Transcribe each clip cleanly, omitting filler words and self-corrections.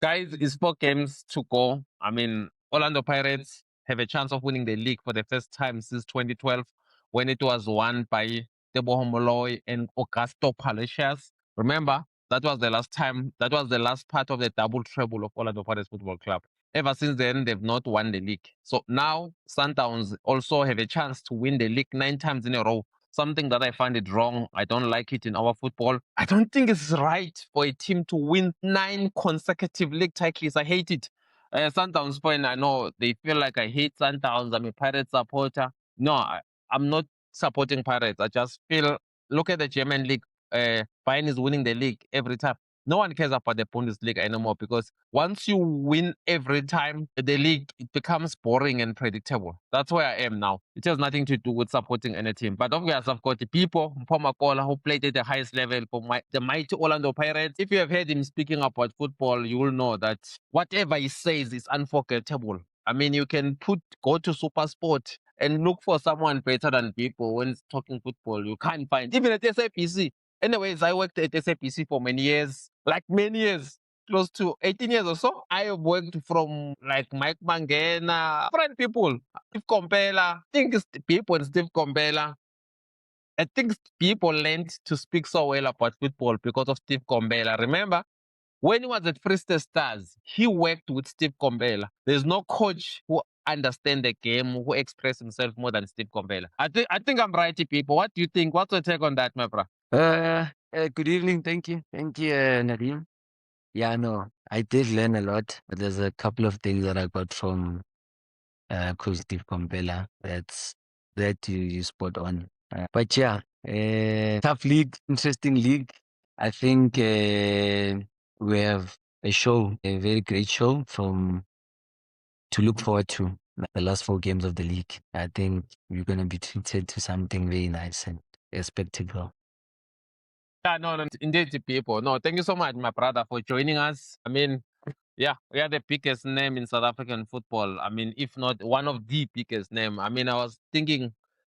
Guys, it's 4 games to go. I mean, Orlando Pirates have a chance of winning the league for the first time since 2012 when it was won by Teboho Moloi and Augusto Palacios. Remember, that was the last time, that was the last part of the double treble of Orlando Pirates Football Club. Ever since then, they've not won the league. So now, Sundowns also have a chance to win the league 9 times in a row, something that I find it wrong. I don't like it in our football. I don't think it's right for a team to win 9 consecutive league titles. I hate it. Sundowns fan, I know they feel like I hate Sundowns. I'm a Pirates supporter. No, I'm not supporting Pirates. I just feel, look at the German league. Bayern is winning the league every time. No one cares about the Bundesliga anymore because once you win every time, the league it becomes boring and predictable. That's where I am now. It has nothing to do with supporting any team. But obviously, I've got the people, Pomakola, who played at the highest level for the mighty Orlando Pirates. If you have heard him speaking about football, you will know that whatever he says is unforgettable. I mean, you can go to Super Sport and look for someone better than people when it's talking football. You can't find even at SAPC. Anyways, I worked at SAPC for many years, close to 18 years or so. I have worked from like Mike Mangena, different people, Steve Compella. I think it's people and Steve Compella. I think people learned to speak so well about football because of Steve Compella. Remember, when he was at Free State Stars, he worked with Steve Compella. There's no coach who understand the game, who express himself more than Steve Compella. I think I'm right, people. What do you think? What's your take on that, my bro? Good evening. Thank you. Thank you, Nadeem. Yeah, no, I did learn a lot, but there's a couple of things that I got from Coach Steve Compella that you spot on. But yeah, tough league, interesting league. I think we have a very great show to look forward to. The last 4 games of the league. I think we're going to be treated to something very nice and a spectacle. Yeah, no, indeed, people. No, thank you so much, my brother, for joining us. I mean, yeah, we are the biggest name in South African football. I mean, if not one of the biggest name. I mean, I was thinking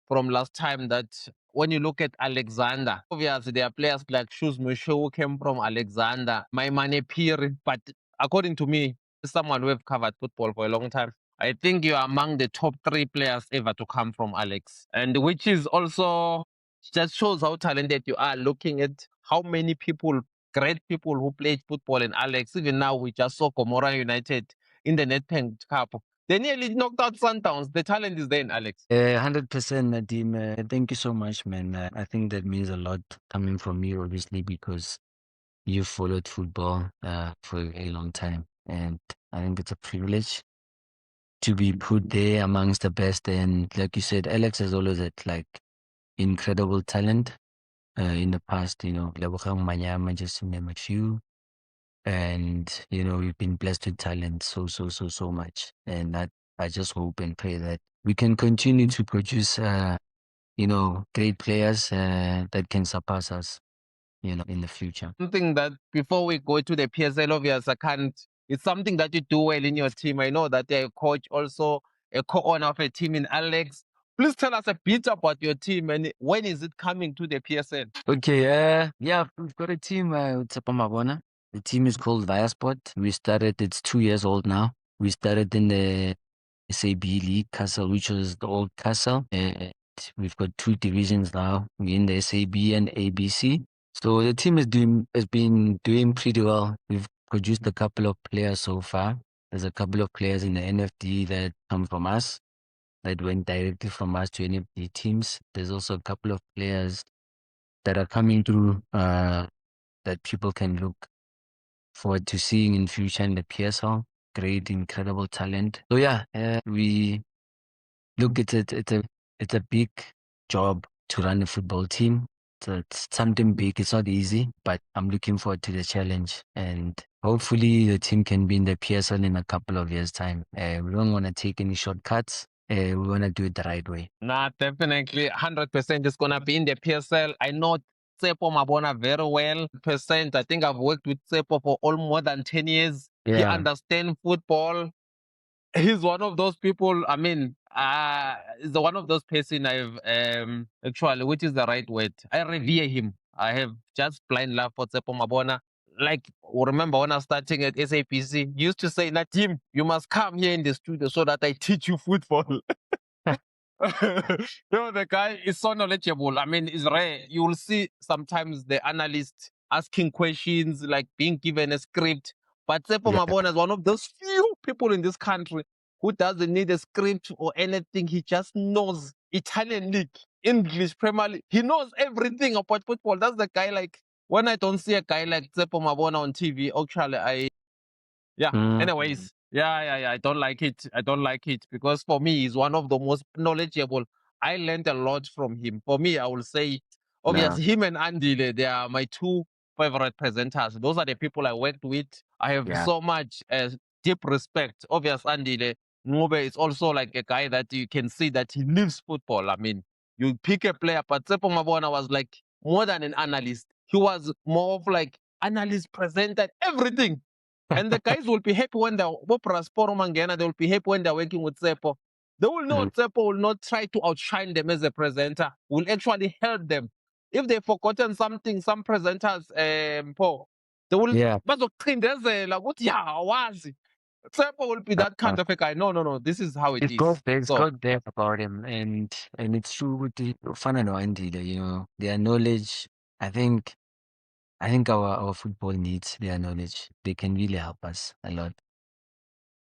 from last time that when you look at Alexander, obviously there are players like Shoes Musho who came from Alexander, Maimane Piri, but according to me, someone who have covered football for a long time, I think you are among the top 3 players ever to come from Alex, and which is also just shows how talented you are. Looking at how many people, great people who played football in Alex. Even now, we just saw Gomora United in the Nedbank Cup. They nearly knocked out Sundowns. The talent is there in Alex. 100% Nadeem. Thank you so much, man. I think that means a lot coming from you, obviously, because you followed football for a very long time. And I think it's a privilege to be put there amongst the best. And like you said, Alex has always had like incredible talent in the past, Lebogang Manyama, just to name a few. And, we've been blessed with talent so much. And that I just hope and pray that we can continue to produce, great players that can surpass us, in the future. Something that before we go to the PSL, obviously, it's something that you do well in your team. I know that you're a coach, also a co-owner of a team in Alex. Please tell us a bit about your team and when is it coming to the PSL? Okay, yeah, we've got a team, Tshepo Mabona. The team is called Viasport. It's 2 years old now. We started in the SAB League Castle, which was the old Castle. We've got 2 divisions now. We're in the SAB and ABC. So the team has been doing pretty well. We've produced a couple of players so far. There's a couple of players in the NFD that come from us, that went directly from us to NFD teams. There's also a couple of players that are coming through that people can look forward to seeing in future in the PSL. Great, incredible talent. So yeah, we look, it's a big job to run a football team. So it's something big. It's not easy, but I'm looking forward to the challenge, and hopefully the team can be in the PSL in a couple of years' time. We don't want to take any shortcuts. We want to do it the right way. Nah, definitely 100% is gonna be in the PSL. I know Tsepo Mabona very well. I think I've worked with Tsepo for all more than 10 years. He Yeah. understands football. He's one of those people. I mean, he's one of those person I've actually, which is the right word. I revere him. I have just blind love for Tsepo Mabona. like remember when I was starting at SAPC, he used to say, Nadim, you must come here in the studio so that I teach you football. The guy is so knowledgeable. I mean, it's rare. You will see sometimes the analyst asking questions, like being given a script. But Tsepo Yeah. Mabona is one of those few people in this country who doesn't need a script or anything. He just knows Italian league, English, Premier League. He knows everything about football. That's the guy. Like when I don't see a guy like Tsepo Mabona on TV, actually, yeah. Mm, Anyways, yeah. I don't like it. I don't like it because for me, he's one of the most knowledgeable. I learned a lot from him. For me, I will say, no. obviously, him and Andy, they are my two favorite presenters. Those are the people I worked with. I have Yeah. so much deep respect. Obviously, Andy Ngube is also like a guy that you can see that he lives football. I mean, you pick a player, but Tsepo Mabona was like more than an analyst. He was more of like analyst, presented everything. And the guys will be happy when they're they will be happy when they're working with Tsepo. They will know Mm, Tsepo will not try to outshine them as a presenter, will actually help them. If they've forgotten something, some presenters, Paul, they will yeah. bazokucindezela ukuthi yeah, awazi. Tsepo will be that Uh, kind of a guy. No, this is how it is. it's So got depth about him, and it's true with the Fana and Ndile, you know, their knowledge. I think our football needs their knowledge. They can really help us a lot.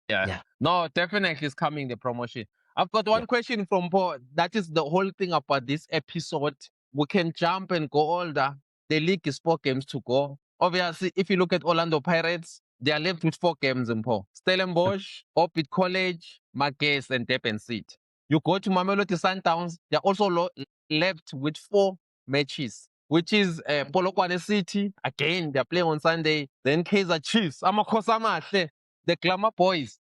yeah. Yeah. No, definitely is coming the promotion. I've got one Yeah. question from Paul. That is the whole thing about this episode. We can jump and go older. The league is 4 games to go. Obviously, if you look at Orlando Pirates, they are left with 4 games in Paul. Stellenbosch, Orbit College, Marquez, and Durban City. You go to Mamelodi Sundowns, they're also left with 4 matches, which is Polokwane City. Again, they're playing on Sunday. Then Kaizer Chiefs, Amakhosa the Glamour Boys,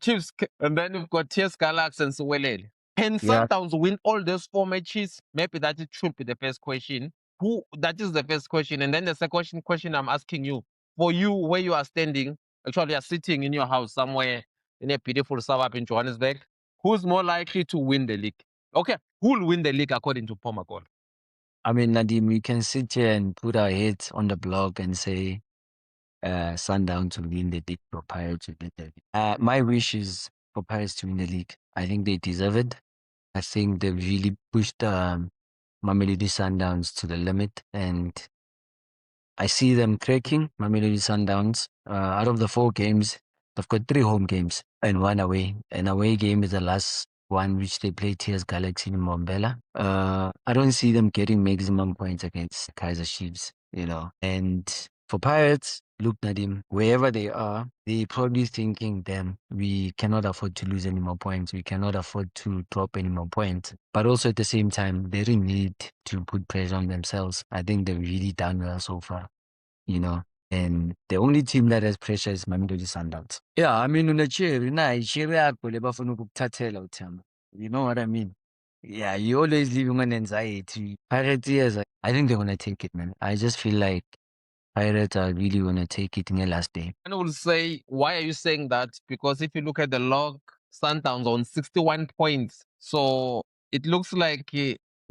Chiefs, and then we've got TS Galaxy and Suwelele. Can Yeah. Sundowns win all those 4 matches? Maybe that it should be the first question. That is the first question. And then the second question I'm asking you, for you, where you are standing, actually you are sitting in your house somewhere in a beautiful suburb in Johannesburg, who's more likely to win the league? Okay, who will win the league according to Pomagol? I mean, Nadim, we can sit here and put our heads on the blog and say, Sundown to win the league for Pirates to win the league. My wish is for Pirates to win the league. I think they deserve it. I think they've really pushed Mamelodi Sundowns to the limit, and I see them cracking Mamelodi Sundowns. Out of the 4 games, they've got 3 home games and 1 away. An away game is the last one which they play TS Galaxy in Mbombela. I don't see them getting maximum points against Kaizer Chiefs, you know. And for Pirates, look, Nadim, wherever they are, they're probably thinking, damn, we cannot afford to lose any more points. We cannot afford to drop any more points. But also at the same time, they really need to put pressure on themselves. I think they've really done well so far, you know. And the only team that has pressure is Mamelodi Sundowns. Yeah, I mean, unachiri na ishiri yakho le bafuna ukukuthathela uThemba. You know what I mean? Yeah, you always living on anxiety. Pirates, yes, I think they're gonna take it, man. I just feel like Pirates are really gonna take it in the last day. And will say, why are you saying that? Because if you look at the log, Sundowns on 61 points. So it looks like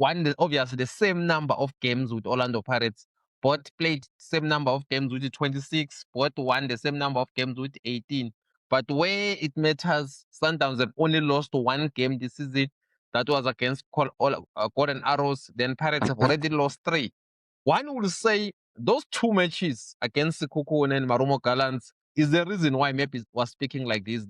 obviously the same number of games with Orlando Pirates. Both played same number of games with 26. Both won the same number of games with 18. But where it matters, Sundowns have only lost 1 game this season. That was against Golden Arrows. Then Pirates have already lost 3. One would say those 2 matches against Sekhukhune and Marumo Gallants is the reason why maybe was speaking like this.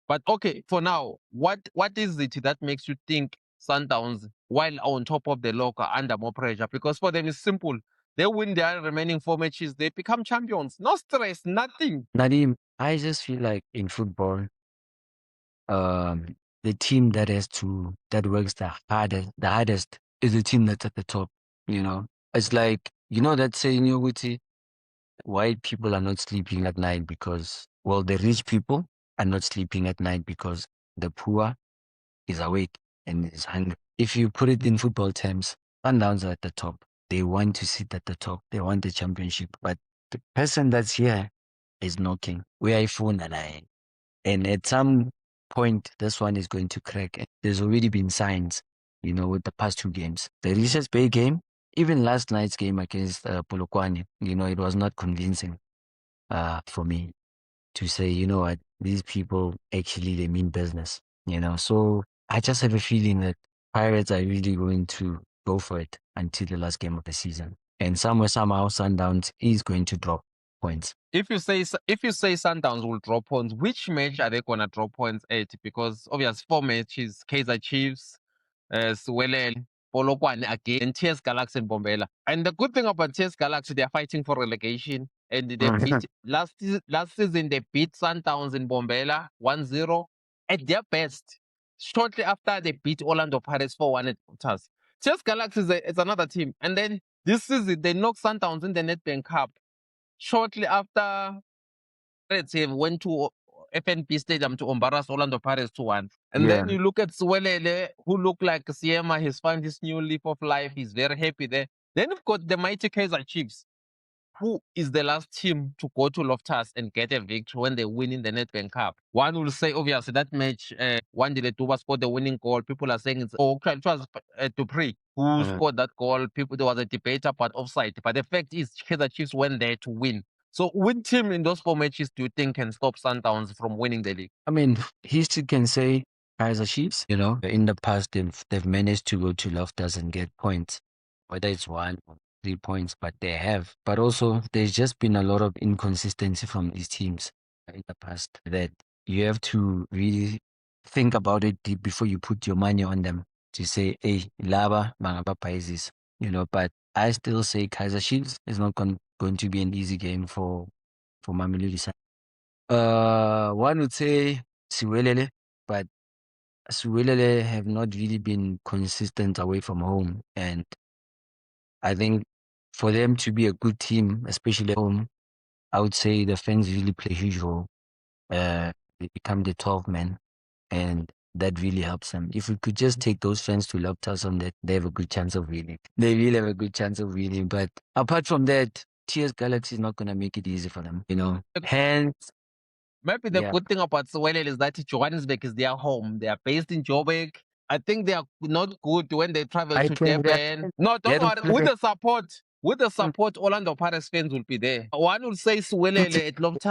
But okay, for now, what is it that makes you think Sundowns, while on top of the log, are under more pressure? Because for them it's simple. They win their remaining 4 matches, they become champions. No stress, nothing. Nadim, I just feel like in football, the team that works the hardest is the team that's at the top. You know, it's like, you know that saying, Yoguti, white people are not sleeping at night because, well, the rich people are not sleeping at night because the poor is awake and is hungry. If you put it in football terms, Sundowns are at the top. They want to sit at the top. They want the championship. But the person that's here is knocking. We are phone and at some point, this one is going to crack. And there's already been signs, you know, with the past 2 games. The Richards Bay game even last night's game against Polokwane, it was not convincing for me to say, you know what, these people actually they mean business. So I just have a feeling that Pirates are really going to go for it until the last game of the season, and somewhere somehow Sundowns is going to drop points. If you say Sundowns will drop points, which match are they gonna drop points at? Because obviously 4 matches: Kaizer Chiefs, Siwelele, Polokwane again, and TS Galaxy and Bombela. And the good thing about TS Galaxy, they are fighting for relegation. And they beat last season they beat Sundowns in Bombela 1-0 at their best. Shortly after they beat Orlando Pirates 4-1 at Utas. TS Galaxy is another team. And then this season they knocked Sundowns in the Nedbank Cup. Shortly after, Pirates went to FNB Stadium to embarrass Orlando Pirates 2-1. And then you look at Siwelele, who look like Siema. He's found his new leaf of life. He's very happy there. Then you've got the mighty Kaizer Chiefs, who is the last team to go to Loftus and get a victory when they win in the Nedbank Cup. One will say, obviously, that match, one did Duba scored the winning goal. People are saying it was Dupree who scored that goal. There was a debate about offside. But the fact is, Kaizer Chiefs went there to win. So, which team in those 4 matches do you think can stop Sundowns from winning the league? I mean, history can say Kaizer Chiefs, in the past they've managed to go to Loftus and get points, whether it's 1 or 3 points, but they have. But also, there's just been a lot of inconsistency from these teams in the past that you have to really think about it deep before you put your money on them to say, hey, laba bangaba prizes, but I still say Kaizer Chiefs is not going to be an easy game for Mamelodi Sundowns. One would say Siwelele, but Siwelele have not really been consistent away from home. And I think for them to be a good team, especially at home, I would say the fans really play a huge role. They become the 12 men, and that really helps them. If we could just take those fans to Loftus on that, they have a good chance of winning. They really have a good chance of winning. But apart from that, TS Galaxy is not going to make it easy for them. Hence, maybe the good thing about Siwelele is that Johannesburg is their home. They are based in Joburg. I think they are not good when they travel to Durban. No, don't worry. With the support, Orlando Pirates fans will be there. One will say Siwelele at Loftus.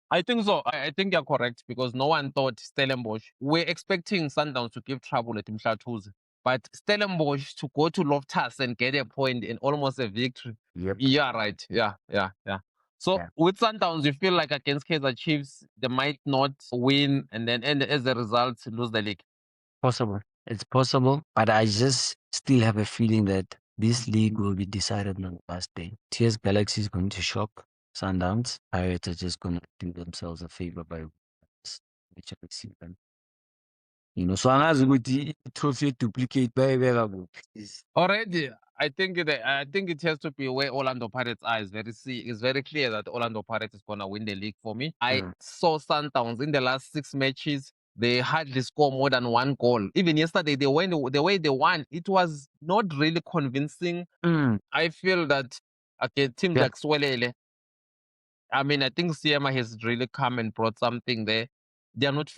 I think so. I think you're correct because no one thought Stellenbosch. We're expecting Sundowns to give trouble at Mhlathuze. But Stellenbosch to go to Loftus and get a point and almost a victory. Yep. Yeah, right. Yeah. So with Sundowns, you feel like against Kaizer Chiefs, they might not win and as a result, lose the league. Possible. It's possible, but I just still have a feeling that this league will be decided on the last day. TS Galaxy is going to shock Sundowns. Pirates are just going to do themselves a favor by which I see them. So angazi ukuthi trophy duplicate bayibeka kuphi. Already, I think it has to be where Orlando Pirates are. It's very clear that Orlando Pirates is gonna win the league for me. I saw Sundowns in the last 6 matches. They hardly score more than 1 goal. Even yesterday, the way they won, it was not really convincing. I feel that teams like Siwelele, I mean, I think Siema has really come and brought something there. They are not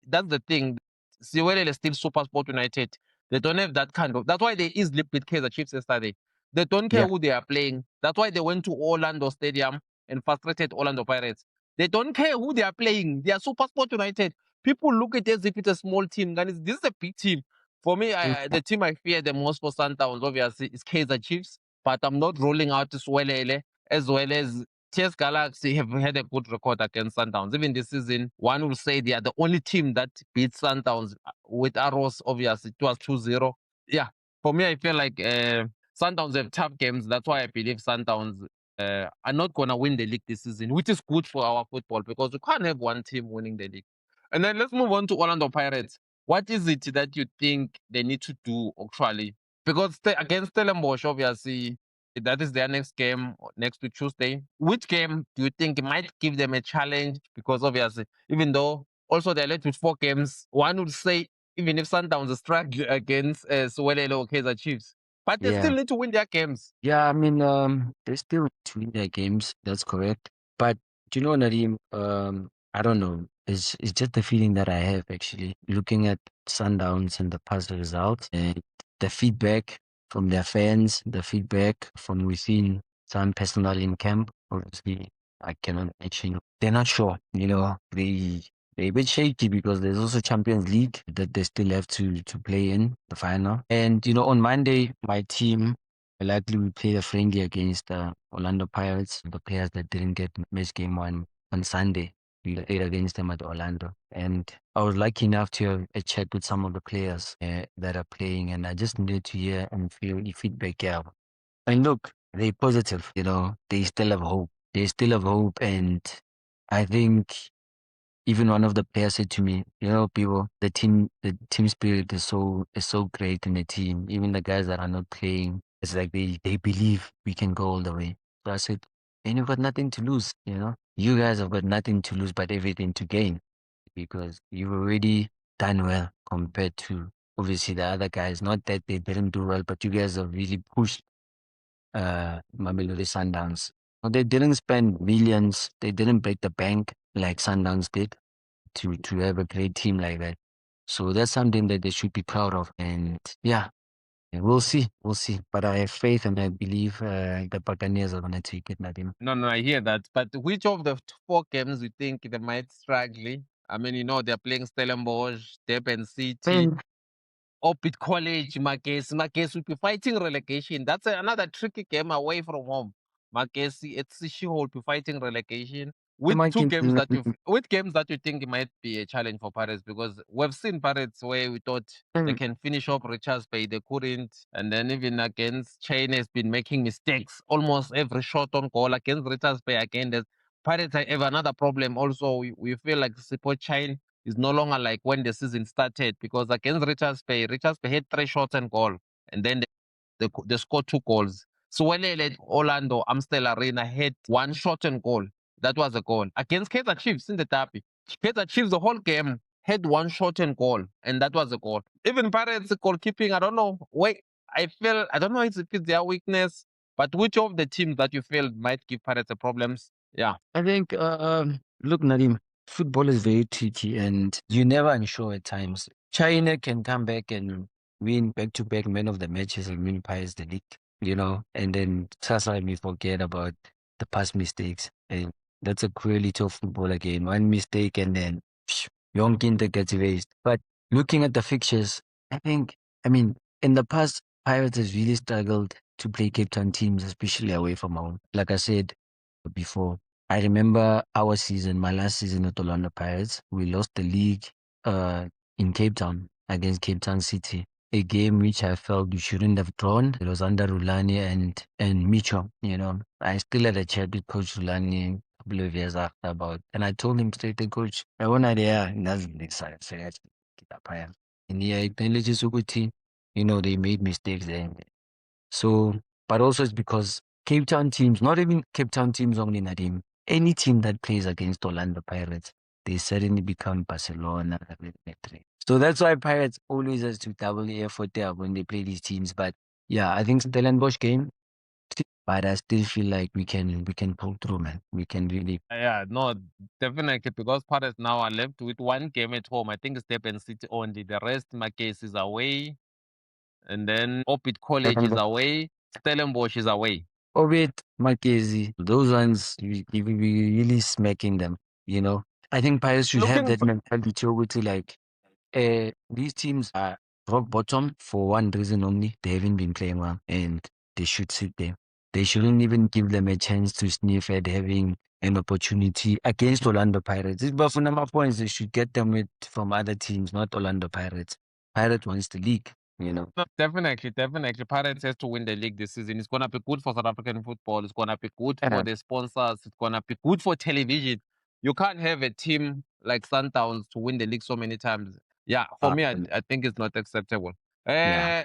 that's the thing. Siwelele is still Super Sport United. They don't have that kind of. That's why they easily beat Kaizer Chiefs yesterday. They don't care who they are playing. That's why they went to Orlando Stadium and frustrated Orlando Pirates. They don't care who they are playing. They are Super Sport United. People look at it as if it's a small team. And this is a big team. For me, the team I fear the most for Sundowns, obviously, is Kaizer Chiefs. But I'm not rolling out to Siwelele as well as TS Galaxy have had a good record against Sundowns. Even this season, one will say they are the only team that beat Sundowns with Arrows. Obviously, it was 2-0. Yeah, for me, I feel like Sundowns have tough games. That's why I believe Sundowns are not going to win the league this season, which is good for our football because we can't have one team winning the league. And then let's move on to Orlando Pirates. What is it that you think they need to do actually? Because against Stellenbosch, obviously, that is their next game next to Tuesday. Which game do you think might give them a challenge? Because obviously, even though also they're left with 4 games, one would say even if Sundowns struggle against Siwelele or Kaizer Chiefs, but they still need to win their games. Yeah, I mean, they still need to win their games. That's correct. But Nadeem, I don't know. It's just the feeling that I have actually looking at Sundowns and the past results, and the feedback from their fans, the feedback from within some personnel in camp. Obviously, I cannot mention. They're not sure. They're a bit shaky because there's also Champions League that they still have to play in the final. And on Monday, my team likely will play a friendly against Orlando Pirates, the players that didn't get match game one on Sunday. We played against them at Orlando. And I was lucky enough to have a chat with some of the players that are playing, and I just needed to hear and feel the feedback. Yeah. And look, they're positive, they still have hope. They still have hope. And I think even one of the players said to me, people, the team spirit is so great in the team. Even the guys that are not playing, it's like they believe we can go all the way. So I said, and you've got nothing to lose, You guys have got nothing to lose but everything to gain because you've already done well compared to obviously the other guys. Not that they didn't do well, but you guys have really pushed Mamelodi Sundowns. Well, they didn't spend millions. They didn't break the bank like Sundowns did to have a great team like that. So that's something that they should be proud of. And yeah, we'll see. We'll see. But I have faith and I believe the Buccaneers are going to take it, Nadim. No, I hear that. But which of the four games you think they might struggle? I mean, they're playing Stellenbosch, Durban City, And Orbit College, Magesi will be fighting relegation. That's another tricky game away from home. Magesi, she will be fighting relegation. With two games that with games that you think it might be a challenge for Pirates, because we've seen Pirates where we thought they can finish up Richards Bay, they couldn't, and then even against China has been making mistakes almost every shot on goal. Against Richards Bay again, Pirates have another problem. Also, we feel like support China is no longer like when the season started, because against Richards Bay had 3 shots and goal, and then they scored 2 goals. So when they let Orlando Amstel Arena had 1 shot and goal, that was a goal. Against Kaizer Chiefs in the derby, Kaizer Chiefs the whole game had 1 shot and goal, and that was a goal. Even Pirates goalkeeping, I don't know. I don't know if it's their weakness, but which of the teams that you feel might give Pirates a problems? Yeah. I think, look, Nadim, football is very tricky and you never unsure at times. China can come back and win back-to-back man of the matches and win Pirates the league, and then Sasa may forget about the past mistakes. And that's a quality of football again. One mistake and then Yonkinta gets erased. But looking at the fixtures, I mean, in the past, Pirates has really struggled to play Cape Town teams, especially away from home. Like I said before, I remember our season, my last season at Orlando Pirates. We lost the league in Cape Town against Cape Town City. A game which I felt we shouldn't have drawn. It was under Rulani and Micho. I still had a chat with Coach Rulani a couple of years after about, and I told him straight, Coach, I want idea. He doesn't decide. And he acknowledges Uguti. They made mistakes there. So, but also it's because Cape Town teams, not even Cape Town teams only, Nadim, any team that plays against Orlando Pirates, they suddenly become Barcelona. So that's why Pirates always has to double the effort there when they play these teams. But yeah, I think Stellenbosch game, but I still feel like we can pull through, man. We can really. Yeah, no, definitely, because Pirates now are left with 1 game at home. I think it's Durban City only. The rest, my case is away, and then Orbit College is away, Stellenbosch is away. Orbit, Makezi, those ones, we really smacking them, I think Pirates should have that mentality to like, these teams are rock bottom for one reason only. They haven't been playing well and they should sit there. They shouldn't even give them a chance to sniff at having an opportunity against Orlando Pirates. But for number points, they should get them from other teams, not Orlando Pirates. Pirates wants the league. No, definitely. Pirates has to win the league this season. It's gonna be good for South African football. It's gonna be good for the sponsors. It's gonna be good for television. You can't have a team like Sundowns to win the league so many times. Yeah, for me, I think it's not acceptable. Yeah.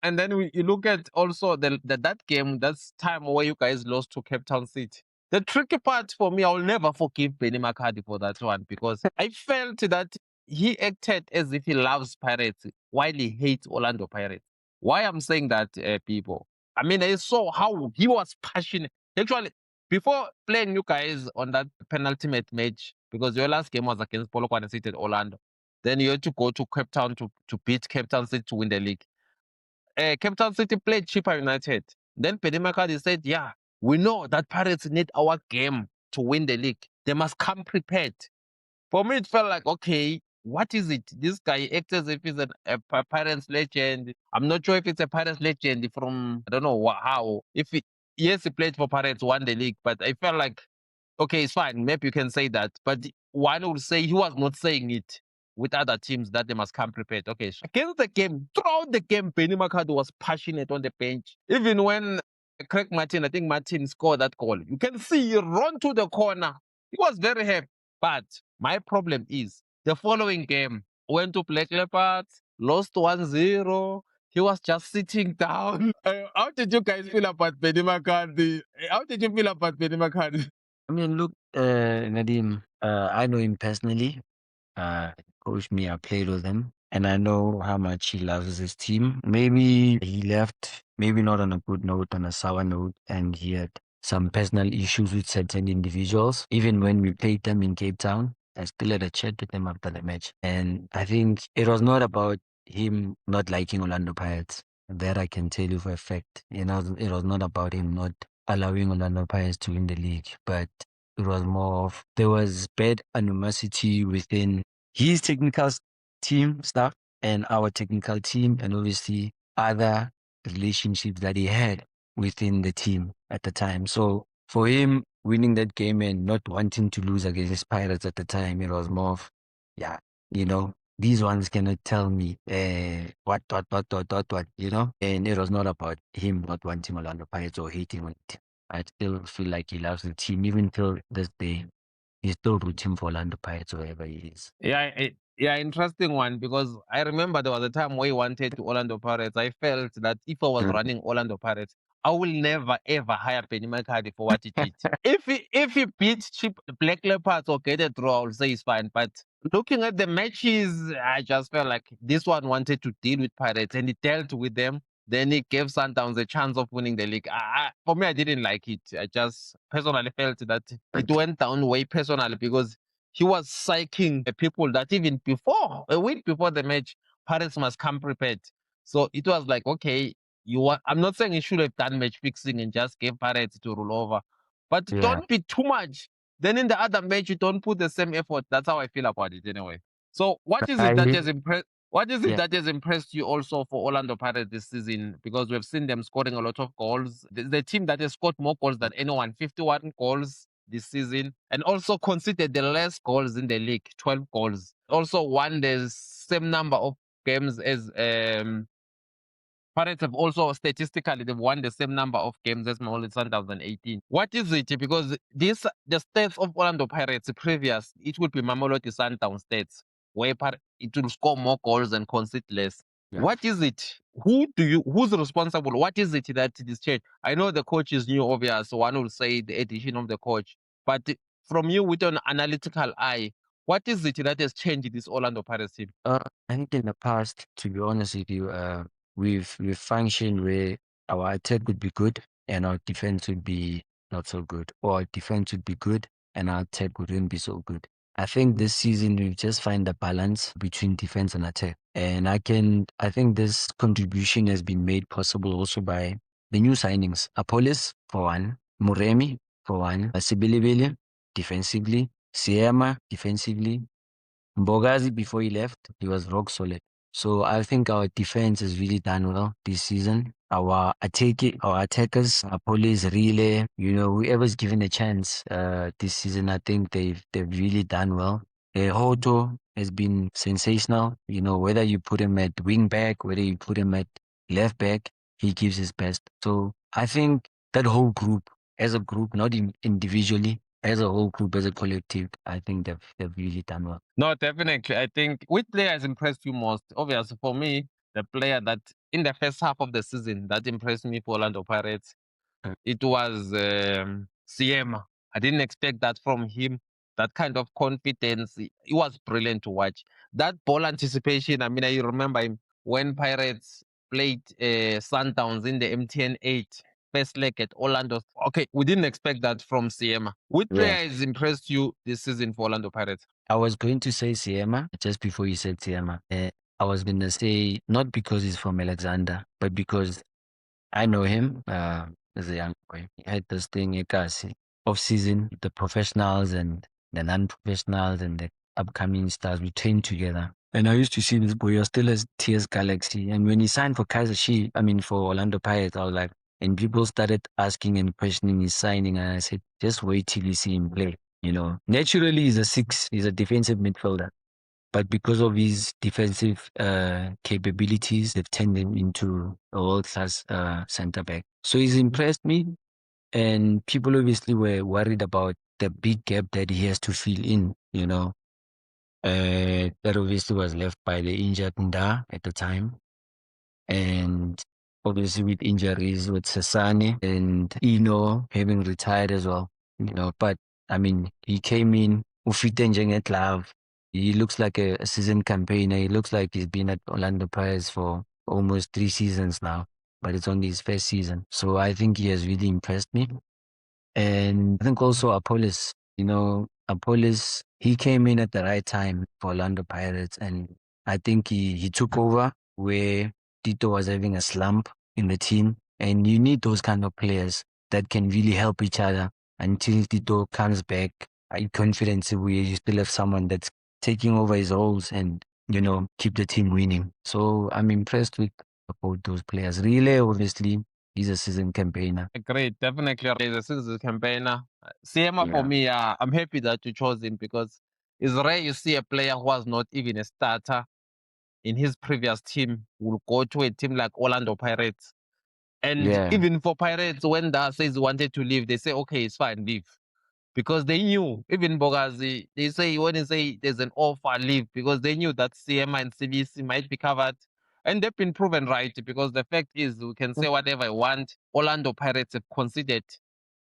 And then you look at also that game, that's time where you guys lost to Cape Town City. The tricky part for me, I'll never forgive Benny McCarthy for that one, because I felt that he acted as if he loves Pirates while he hates Orlando Pirates. Why I'm saying that, people? I mean, I saw how he was passionate. Actually, before playing you guys on that penultimate match, because your last game was against Polokwane City at Orlando, then you had to go to Cape Town to beat Cape Town City to win the league. Cape Town City played Chippa United. Then Penny McCarthy said, yeah, we know that Pirates need our game to win the league. They must come prepared. For me, it felt like, okay, what is it? This guy acts as if he's a Pirates legend. I'm not sure if it's a Pirates legend from, I don't know how. Yes, he played for Pirates, won the league, but I felt like, okay, it's fine. Maybe you can say that. But one would say he was not saying it with other teams that they must come prepared. Okay, so against the game, throughout the game, Benny McCarthy was passionate on the bench. Even when Craig Martin, I think Martin scored that goal, you can see he run to the corner. He was very happy. But my problem is the following game, went to Black Leopards, lost 1-0. He was just sitting down. How did you guys feel about Benny McCarthy? How did you feel about Benny McCarthy? I mean, look, Nadim, I know him personally. Coached me, I played with him, and I know how much he loves his team. Maybe he left, maybe not on a good note, on a sour note, and he had some personal issues with certain individuals. Even when we played them in Cape Town, I still had a chat with him after the match. And I think it was not about him not liking Orlando Pirates. That I can tell you for a fact. It was not about him not allowing Orlando Pirates to win the league, but it was more of there was bad animosity within his technical team staff and our technical team, and obviously other relationships that he had within the team at the time. So for him winning that game and not wanting to lose against Pirates at the time, it was more of, yeah, these ones cannot tell me what, and it was not about him not wanting Orlando Pirates or hating it. I still feel like he loves the team, even till this day. He's still rooting for Orlando Pirates wherever he is. Yeah, interesting one, because I remember there was a time where he wanted to Orlando Pirates. I felt that if I was running Orlando Pirates, I will never ever hire Penny McCarthy for what he did. if he beats cheap Black Leopards or get a draw, I'll say it's fine. But looking at the matches, I just felt like this one wanted to deal with Pirates and he dealt with them. Then he gave Sundowns a chance of winning the league. For me, I didn't like it. I just personally felt that it went down way personally, because he was psyching the people that even before, a week before the match, Pirates must come prepared. So it was like, okay, I'm not saying he should have done match fixing and just gave Pirates to roll over, but don't be too much. Then in the other match, you don't put the same effort. That's how I feel about it anyway. So what is it that has impressed? What is it that has impressed you also for Orlando Pirates this season? Because we've seen them scoring a lot of goals. The team that has scored more goals than anyone, 51 goals this season, and also conceded the less goals in the league, 12 goals. Also won the same number of games as Pirates have also statistically they've won the same number of games as Mamelodi Sundowns in 18. What is it? Because the stats of Orlando Pirates previous, it would be Mamelodi Sundowns stats, where it will score more goals and concede less. Yeah. What is it? Who's responsible? What is it that this change? I know the coach is new, obvious. So one will say the addition of the coach, but from you with an analytical eye, what is it that has changed this Orlando Pirates team? I think in the past, to be honest with you, we've functioned where our attack would be good and our defense would be not so good, or our defense would be good and our attack wouldn't be so good. I think this season we just find the balance between defense and attack, and I think this contribution has been made possible also by the new signings: Apolis for one, Muremi for one, Sibilibili defensively, Siema defensively. Mbogazi, before he left, he was rock solid. So I think our defense has really done well this season. Our attackers, Police, Relay, whoever's given a chance this season, I think they've really done well. Hoto has been sensational. Whether you put him at wing back, whether you put him at left back, he gives his best. So I think that whole group, as a group, not individually, as a whole group, as a collective, I think they've really done well. No, definitely. I think which player has impressed you most? Obviously, for me, the player that in the first half of the season that impressed me for Orlando Pirates, it was Siema. I didn't expect that from him. That kind of confidence, it was brilliant to watch. That ball anticipation. I mean, I remember him when Pirates played Sundowns in the MTN 8 first leg at Orlando. Okay, we didn't expect that from Siema. Which player has impressed you this season for Orlando Pirates? I was going to say Siema just before you said Siema. I was gonna say not because he's from Alexander, but because I know him as a young boy. He had this thing, Ekasi, off season, the professionals and the non-professionals and the upcoming stars, we trained together. And I used to see this boy, he was still as TS Galaxy. And when he signed for Kaiser Chiefs, for Orlando Pirates, I was like, and people started asking and questioning his signing. And I said, just wait till you see him play. Naturally, he's a 6, he's a defensive midfielder. But because of his defensive capabilities, they've turned him into a world-class center back. So he's impressed me, and people obviously were worried about the big gap that he has to fill in. That obviously was left by the injured Nda at the time, and obviously with injuries with Sasane and Eno having retired as well. But he came in, ufite njenge-glove. He looks like a seasoned campaigner. He looks like he's been at Orlando Pirates for almost 3 seasons now, but it's only his first season. So I think he has really impressed me. And I think also Apollos, Apollos, he came in at the right time for Orlando Pirates, and I think he took over where Tito was having a slump in the team. And you need those kind of players that can really help each other until Tito comes back. In confidence where you still have someone that's taking over his roles and, keep the team winning. So I'm impressed with both those players. Really, obviously, he's a seasoned campaigner. Great, definitely he's a seasoned campaigner. Siema for Yeah. me, I'm happy that you chose him because it's rare you see a player who was not even a starter in his previous team will go to a team like Orlando Pirates. And Yeah. even for Pirates, when Da says he wanted to leave, they say, okay, it's fine, leave. Because they knew, even Bogazi, they say when they say there's an offer, leave, because they knew that CMA and CBC might be covered. And they've been proven right because the fact is, we can say whatever I want. Orlando Pirates have conceded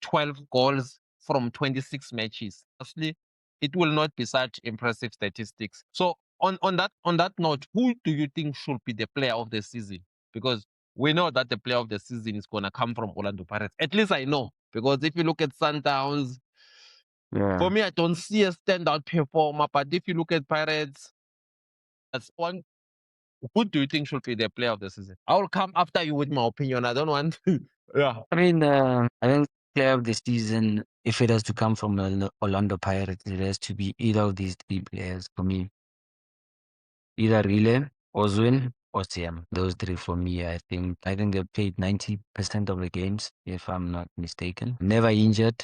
12 goals from 26 matches. Honestly, it will not be such impressive statistics. So on that note, who do you think should be the player of the season? Because we know that the player of the season is gonna come from Orlando Pirates. At least I know. Because if you look at Sundowns, Yeah. for me, I don't see a standout performer. But if you look at Pirates, that's one. Who do you think should be the player of the season? I will come after you with my opinion. I don't want to. Yeah. I think player of the season, if it has to come from Orlando Pirates, it has to be either of these 3 players for me. Either Rile, Ozwin, or Siam. Those 3 for me, I think. I think they played 90% of the games, if I'm not mistaken. Never injured,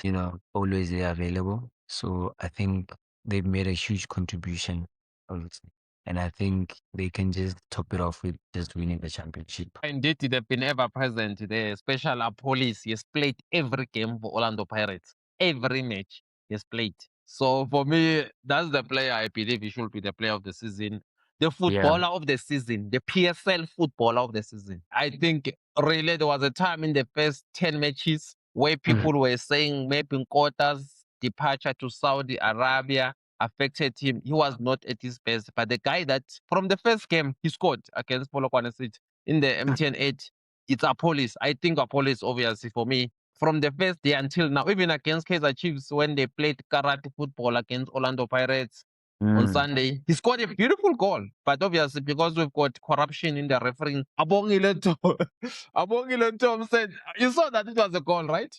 always they are available. So I think they've made a huge contribution, obviously. And I think they can just top it off with just winning the championship. Indeed, they've been ever present. The special police, he has played every game for Orlando Pirates. Every match he has played. So for me, that's the player I believe he should be the player of the season. The footballer of the season, the PSL footballer of the season. I think really there was a time in the first 10 matches where people were saying maybe Nkota's departure to Saudi Arabia affected him. He was not at his best. But the guy that from the first game he scored against Polokwane City in the MTN 8, it's Apollos. I think Apollos, obviously, for me, from the first day until now, even against Kaizer Chiefs, when they played karate football against Orlando Pirates on Sunday, he scored a beautiful goal. But obviously, because we've got corruption in the refereeing, Abongile Tom said, you saw that it was a goal, right?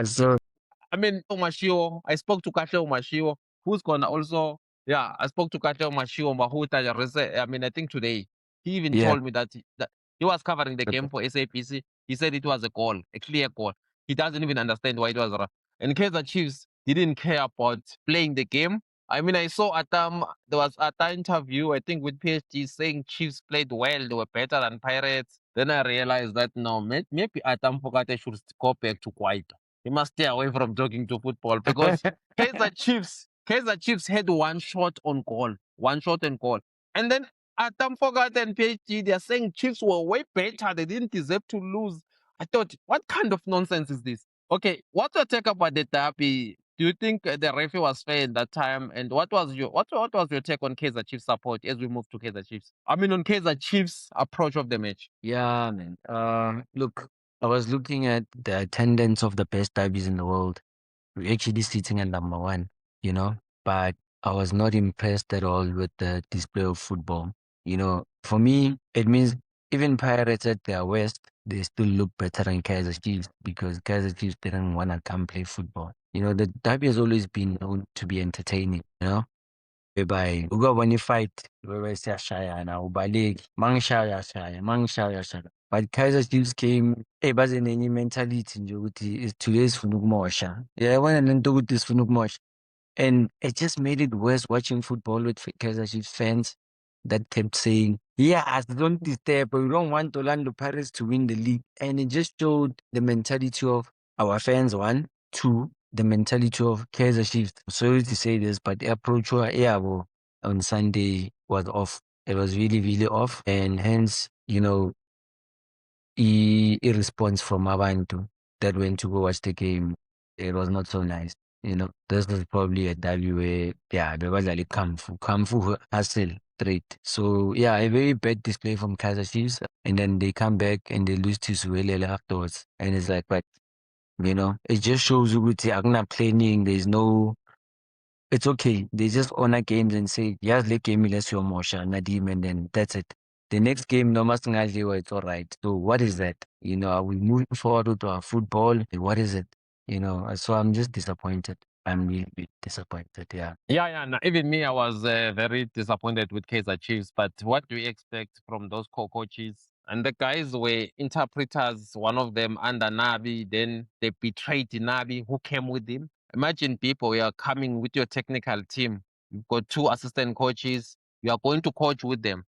So I mean, Umashio, I spoke to Kahle Umashio, who's gonna also, I spoke to Kahle Umashio Mahuta, I think today. He even yeah. told me that he was covering the game for SAPC. He said it was a goal, a clear goal. He doesn't even understand why it was wrong. And Kaizer Chiefs didn't care about playing the game. I saw Atam, there was Atam interview, I think with PSG saying Chiefs played well, they were better than Pirates. Then I realized that no, maybe Atam Fogate should go back to Kwaito. He must stay away from talking to football because Kaizer Chiefs had one shot on goal. One shot on goal. And then Atam Fogat and PSG, they're saying Chiefs were way better. They didn't deserve to lose. I thought, what kind of nonsense is this? Okay, what's your take about the derby? Do you think the referee was fair in that time? And what was your take on Kaizer Chiefs support as we move to Kaizer Chiefs? On Kaizer Chiefs approach of the match. Yeah, man. Look, I was looking at the attendance of the best derbies in the world. We're actually sitting at number 1, but I was not impressed at all with the display of football. You know, for me, it means even Pirates at their worst, they still look better than Kaiser Chiefs because Kaiser Chiefs didn't want to come play football. You know, the derby has always been known to be entertaining, you know? Whereby when you fight, whereby siyashayana, ubaleki, mangishaya. But Kaiser Chiefs came, baze nenye mentality nje ukuthi today sifuna ukumosha. Yabona lento ukuthi sifuna ukumosha. And it just made it worse watching football with Kaiser Chiefs fans that kept saying, yeah, don't disturb, but we don't want Orlando Pirates to win the league. And it just showed the mentality of our fans, one. Two, the mentality of Kaiser Chiefs. Sorry to say this, but the approach on Sunday was off. It was really, really off. And hence, you know, a response from Abantu that went to go watch the game. It was not so nice. You know, this was probably a W where, yeah, because like Kamfu hustle straight. So, yeah, a very bad display from Kaiser Chiefs. And then they come back and they lose to Suwelele afterwards. And it's like, but, you know, it just shows you with the planning. There's no, it's okay. They just honor games and say, yes, let game, let's your Mosha, Nadim, and then that's it. The next game, no Masangajiwa, it's all right. So what is that? You know, are we moving forward to our football? What is it? You know, so I'm just disappointed. I'm really disappointed, yeah. Yeah. No, even me, I was very disappointed with Kaiser Chiefs. But what do we expect from those coaches? And the guys were interpreters, one of them under Nabi. Then they betrayed Nabi, who came with him. Imagine people, you are coming with your technical team. You've got two assistant coaches. You are going to coach with them.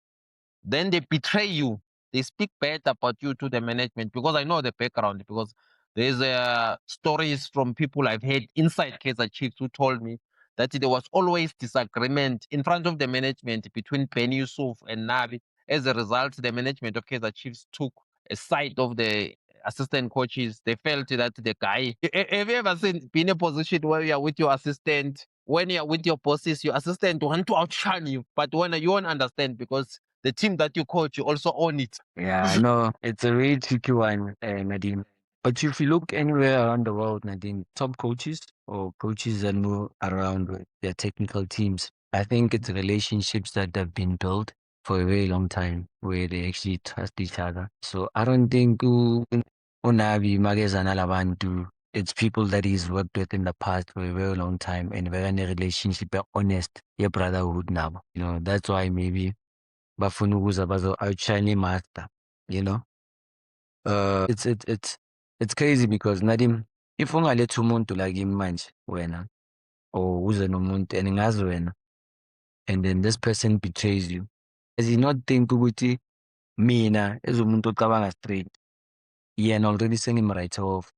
Then they betray you. They speak bad about you to the management because I know the background. Because there's stories from people I've heard inside Kaiser Chiefs who told me that there was always disagreement in front of the management between Ben Yusuf and Nabi. As a result, the management of Kaiser Chiefs took a side of the assistant coaches. They felt that the guy. Have you ever been in a position where you are with your assistant? When you are with your bosses, your assistant want to outshine you, but when you won't understand because the team that you coach, you also own it. Yeah, I know. It's a really tricky one, Nadine. But if you look anywhere around the world, Nadine, top coaches or coaches that move around with their technical teams, I think it's relationships that have been built for a very long time where they actually trust each other. So I don't think Unabi Magezana Labantu, it's people that he's worked with in the past for a very long time and we're in a relationship, honest, yeah, brotherhood now. You know, that's why maybe bafuna ukuza outshine master, you know. It's crazy because Nadim, if ungaletha umuntu like him manje wena or uze nomuntu and ngazi wena and then this person betrays you, does he not think ukuthi mina as umuntu ocabanga straight yena already sengimwrite off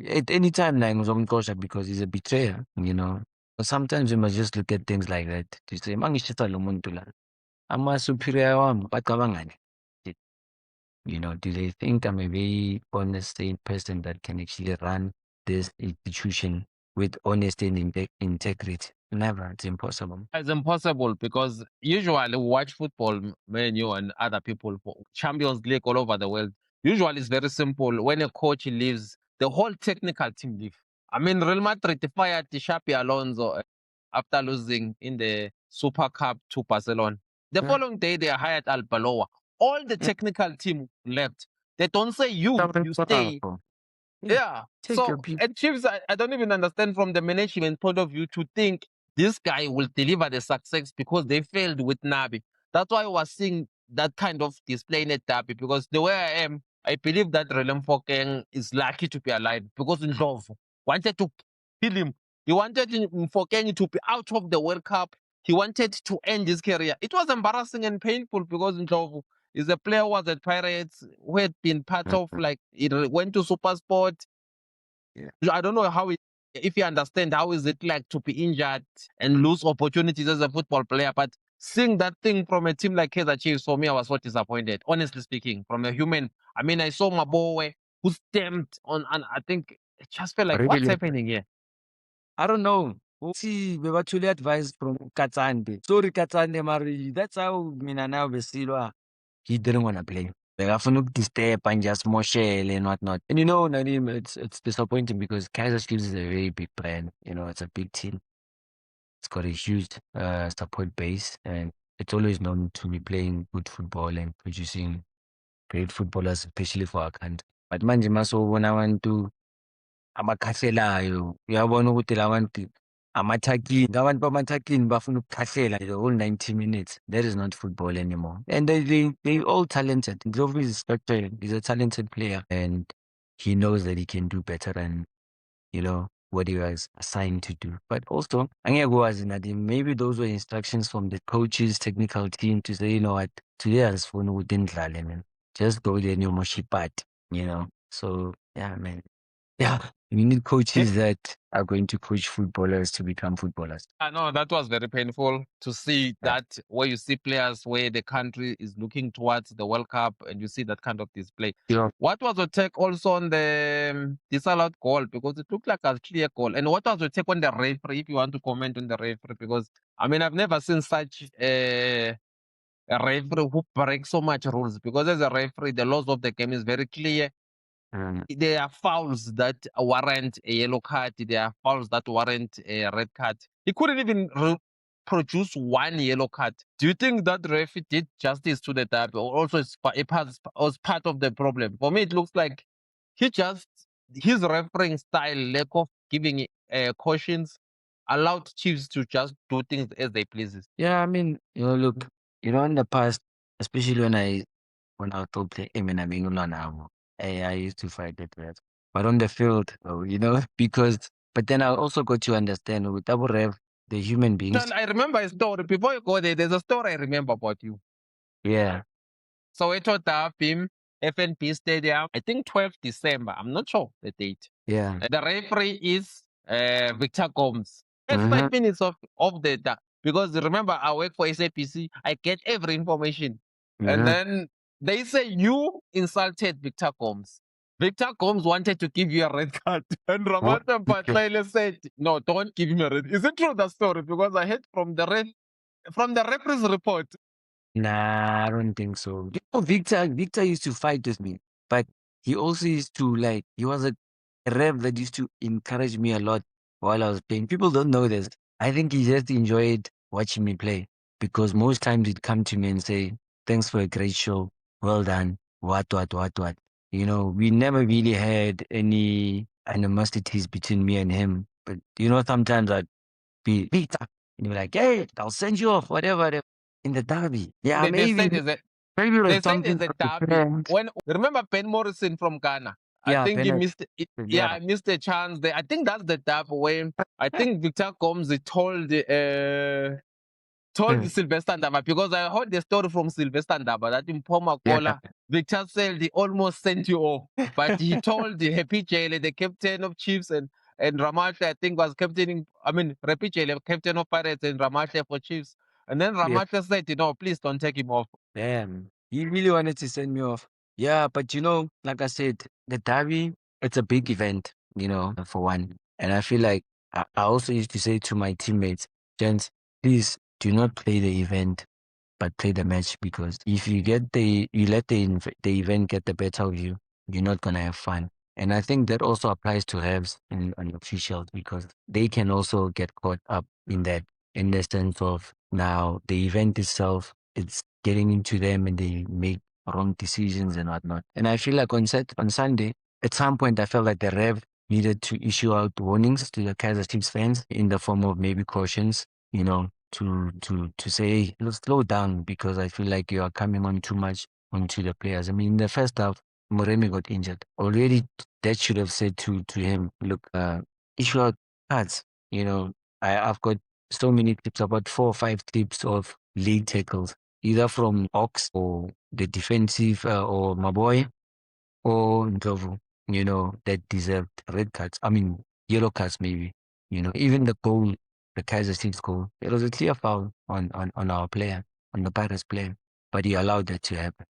at any time like ngizomxosha because he's a betrayer, you know. But sometimes we must just look at things like that to say mangishisa lo muntu la ama-superior wami bacabangani. You know, do they think I'm a very honest, sane person that can actually run this institution with honesty and integrity? Never. It's impossible. It's impossible because usually we watch football, me and you and other people, for Champions League all over the world. Usually it's very simple. When a coach leaves, the whole technical team leave. I mean, Real Madrid fired Xabi Alonso after losing in the Super Cup to Barcelona. The following day, they hired Albaloa. All the technical team left. They don't say you stay. Yeah. Take So your people. at Chiefs, I don't even understand from the management point of view to think this guy will deliver the success because they failed with Nabi. That's why I was seeing that kind of display in a derby because the way I am, I believe that Relem Fokeng is lucky to be alive because Ndlovu wanted to kill him. He wanted Fokeng to be out of the World Cup. He wanted to end his career. It was embarrassing and painful because Ndlovu is a player who was at Pirates, who had been part of like it went to Super Sport. Yeah. I don't know if you understand how is it like to be injured and lose opportunities as a football player. But seeing that thing from a team like Kaizer Chiefs, for me, I was so disappointed. Honestly speaking, from a human. I mean, I saw Mabowe who stamped on, and I think it just felt like what's Really? happening here. I don't know. See, we were truly advised from Katsande. Sorry, Katsande, Mari. That's how mina now Vesilwa. He didn't want to play. Like, I found this step and just more shell and whatnot. And you know, Nadim, it's disappointing because Kaiser Chiefs is a very big brand. You know, it's a big team. It's got a huge support base, and it's always known to be playing good football and producing great footballers, especially for our country. But manje masowubona abantu abakhahlelayo, uyabona ukuthi labantu amathakini, abantu bamathakini bafuna ukukhahlela the whole 90 minutes. That is not football anymore. And they all talented. Ndlovu is structured. He's a talented player, and he knows that he can do better than, you know, what he was assigned to do. But also, angeke ukwazi nathi, maybe those were instructions from the coaches, technical team to say, you know what, today asifuni ukuthi nidlale, man. Just go there and you moshe ipati, you know. So yeah, man. Yeah, we need coaches that are going to coach footballers to become footballers. I know that was very painful to see Yeah. that where you see players where the country is looking towards the World Cup and you see that kind of display. Yeah. What was your take also on the disallowed goal? Because it looked like a clear goal. And what was your take on the referee, if you want to comment on the referee? Because, I mean, I've never seen such a referee who breaks so much rules. Because as a referee, the laws of the game is very clear. There are fouls that warrant a yellow card. There are fouls that warrant a red card. He couldn't even produce one yellow card. Do you think that referee did justice to the derby, or also was part of the problem? For me, it looks like his refereeing style, lack of giving cautions, allowed Chiefs to just do things as they pleases. Yeah, I mean, look, in the past, especially when I was still playing now, I used to fight it, right? But on the field, because but then I also got to understand with double rev, the human beings. And I remember a story. Before you go there, there's a story I remember about you. Yeah. So we thought that film, FNP Stadium, I think 12th December. I'm not sure the date. Yeah. The referee is Victor Gomes. It's Mhm. 5 minutes of because remember I work for SAPC, I get every information. Mhm. And then they say you insulted Victor Gomes. Victor Gomes wanted to give you a red card. And Ramata Patlele said, no, don't give him a red. Is it true that story? Because I heard from the referee's report. Nah, I don't think so. Victor used to fight with me, but he also used to he was a ref that used to encourage me a lot while I was playing. People don't know this. I think he just enjoyed watching me play because most times he'd come to me and say, "Thanks for a great show. Well done. What. We never really had any animosities between me and him. But sometimes I'd be Victor, and you're like, "Hey, I'll send you off, whatever." In the derby. Yeah, They said maybe. is that Maybe they like said something it's a like a derby. friend. When remember Ben Morrison from Ghana, I Yeah, think he Bennett. missed it. Yeah, Yeah. I missed a chance there. I think that's the derby when I think Victor Gomes told Sylvester Ndaba, because I heard the story from Sylvester Ndaba that in Poma Yeah. Kola, Victor said he almost sent you off, but he told the Happy Jale, the captain of Chiefs, and Ramashe, I think, was captaining. I mean, Happy Jale, captain of Pirates, and Ramashe for Chiefs. And then Yeah. Ramashe said, please don't take him off. Damn. He really wanted to send me off. Yeah, but like I said, the derby, it's a big event, for one. And I feel like I also used to say to my teammates, gents, please do not play the event, but play the match, because if you let the event get the better of you, you're not gonna have fun. And I think that also applies to refs and officials, because they can also get caught up in that, in the sense of now the event itself, it's getting into them and they make wrong decisions and whatnot. And I feel like on Sunday, at some point, I felt like the ref needed to issue out warnings to the Kaizer Chiefs fans in the form of maybe cautions, to say, hey, let's slow down, because I feel like you are coming on too much onto the players. I mean, in the first half, Moremi got injured. Already, that should have said to him, look, issue out cards. I've got so many tips, about 4 or 5 tips of league tackles, either from Ox or the defensive or Maboy or Ndlovu, that deserved red cards. I mean, yellow cards maybe. Even the goal, the Kaizer Chiefs goal, it was a clear foul on our player, on the Pirates player, but he allowed that to happen.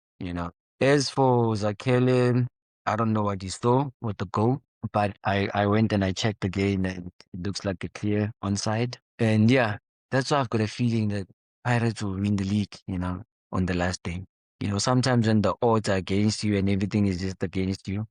As for Zakele, I don't know what he saw with the goal, but I went and I checked again, and it looks like a clear onside. And yeah, that's why I've got a feeling that Pirates will win the league, on the last day. Sometimes when the odds are against you and everything is just against you,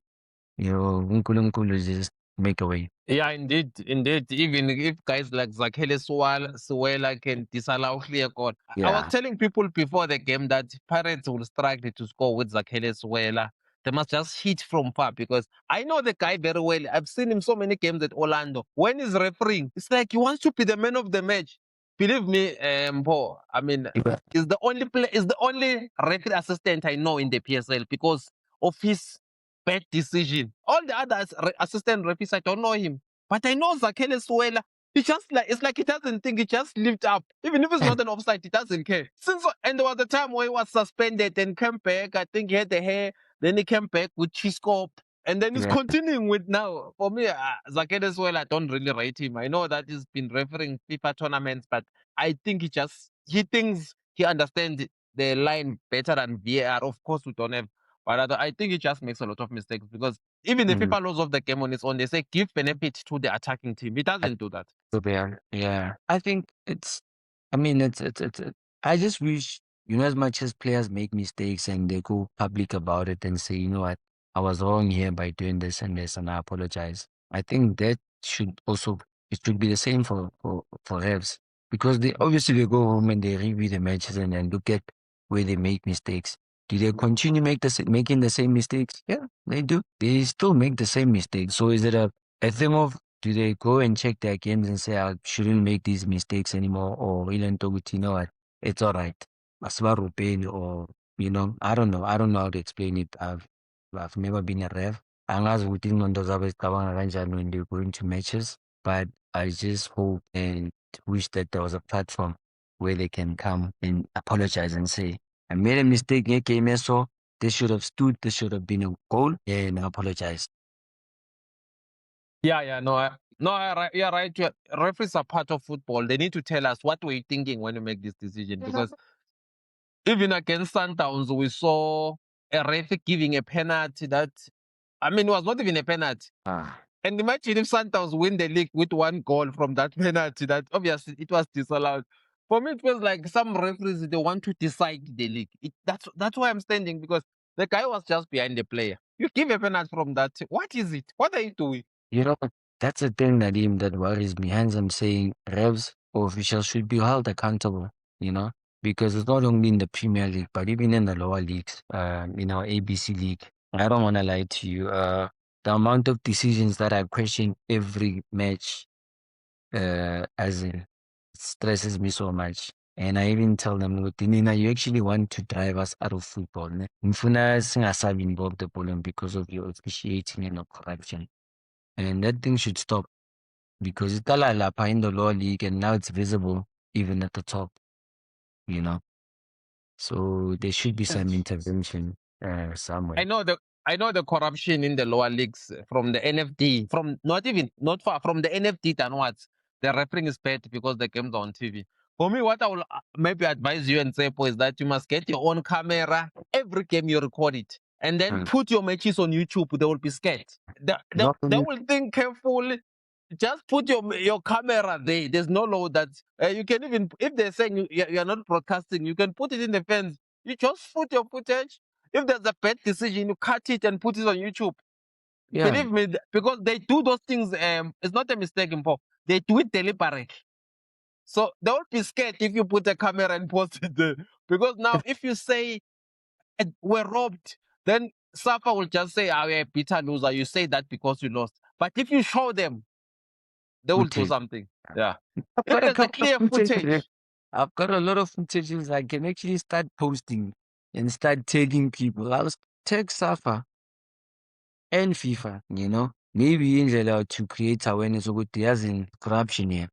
uNkulunkulu is just make a way. Yeah, indeed, indeed. Even if guys like Zakhele Suela can disallow clear goal. I was Yeah. telling people before the game that Pirates will struggle to score with Zakhele Suela. They must just hit from far because I know the guy very well. I've seen him so many games at Orlando. When he's refereeing, it's like he wants to be the man of the match. Believe me, Paul, I mean, Yeah. is the only referee assistant I know in the PSL because of his bad decision. All the other assistant referees, I don't know him. But I know Zakhele Suela. He just like it's like he doesn't think, he just lived up. Even if it's not an offside, he doesn't care. And there was a time where he was suspended and came back. I think he had the hair, then he came back with Chisco. And then he's Yeah. continuing with now. For me, Zakhele Suela, I don't really rate him. I know that he's been refereeing FIFA tournaments, but I think he thinks he understands the line better than VAR. Of course, we don't have, but I think he just makes a lot of mistakes because even the Mm. FIFA laws of the game on its own, they say give benefit to the attacking team. He doesn't do that. So there, yeah. I think I mean, I just wish, as much as players make mistakes and they go public about it and say, you know what, I was wrong here by doing this and this, and I apologize. I think that it should be the same for refs, because they obviously they go home and they review the matches and then look at where they make mistakes. Do they continue making the same mistakes? Yeah, they do. They still make the same mistakes. So is it a thing of, do they go and check their games and say, I shouldn't make these mistakes anymore? Or Ilan Togut, you know what? It's all right. Aswaru pain, or, I don't know. I don't know how to explain it. I've never been a ref. Angazi ukuthi ingqondo zabo zicabanga kanjani when they go into matches. But I just hope and wish that there was a platform where they can come and apologize and say, I made a mistake in game, so this should have stood, this should have been a goal, and I apologize. Yeah, you're right. Referees are part of football. They need to tell us what were you thinking when you make this decision. Because even against Sundowns, we saw a ref giving a penalty that, I mean, it was not even a penalty. And imagine if Sundowns win the league with one goal from that penalty, that obviously it was disallowed. For me, it feels like some referees, they want to decide the league. That's why I'm standing, because the guy was just behind the player. You give a penalty from that. What is it? What are you doing? That's the thing, Nadim, that worries me. Hence, I'm saying refs or officials should be held accountable, because it's not only in the Premier League, but even in the lower leagues, in our ABC league. I don't want to lie to you. The amount of decisions that I question every match, as in, it stresses me so much. And I even tell them, "Look, Nina, you actually want to drive us out of football. Ne? Ngifuna singasabi involved the problem because of your officiating and your corruption. And that thing should stop, because it's lapha in the lower league and now it's visible even at the top, you know. So there should be some intervention somewhere. I know the corruption in the lower leagues from the NFD, from not far from the NFD downwards. The refereeing is bad because the games are on TV. For me, what I will maybe advise you and say is that you must get your own camera every game you record it, and then put your matches on YouTube. They will be scared. They will think carefully. Just put your camera there. There's no law that you can, even if they're saying you're not broadcasting, you can put it in the fence. You just put your footage. If there's a bad decision, you cut it and put it on YouTube. Yeah. Believe me, because they do those things. It's not a mistake, Mpo. They do it deliberately. So they will be scared if you put a camera and post it there. Because now, if you say we're robbed, then Safa will just say, we're a bitter loser. You say that because you lost. But if you show them, they will do something. Yeah. If there's a clear footage. I've got a lot of footages I can actually start posting and start tagging people. I'll tag Safa and FIFA, maybe in to create awareness of what there's in corruption here,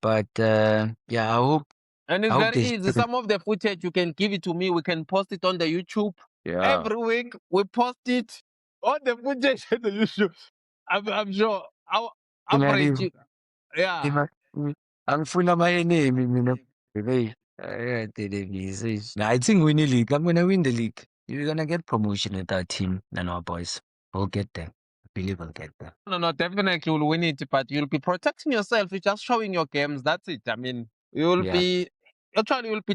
But yeah, I hope. And it's very easy. Some of the footage, you can give it to me. We can post it on the YouTube. Yeah. Every week we post it. All the footage on the YouTube. I'm sure. I'll average it. Yeah. Angifuna my-enemy mina. Hey, I think we need league. I'm gonna win the league. You're gonna get promotion with our team and our boys. We'll get there. I believe we'll get there. No, definitely you'll win it, but you'll be protecting yourself. You're just showing your games. That's it. I mean, you'll be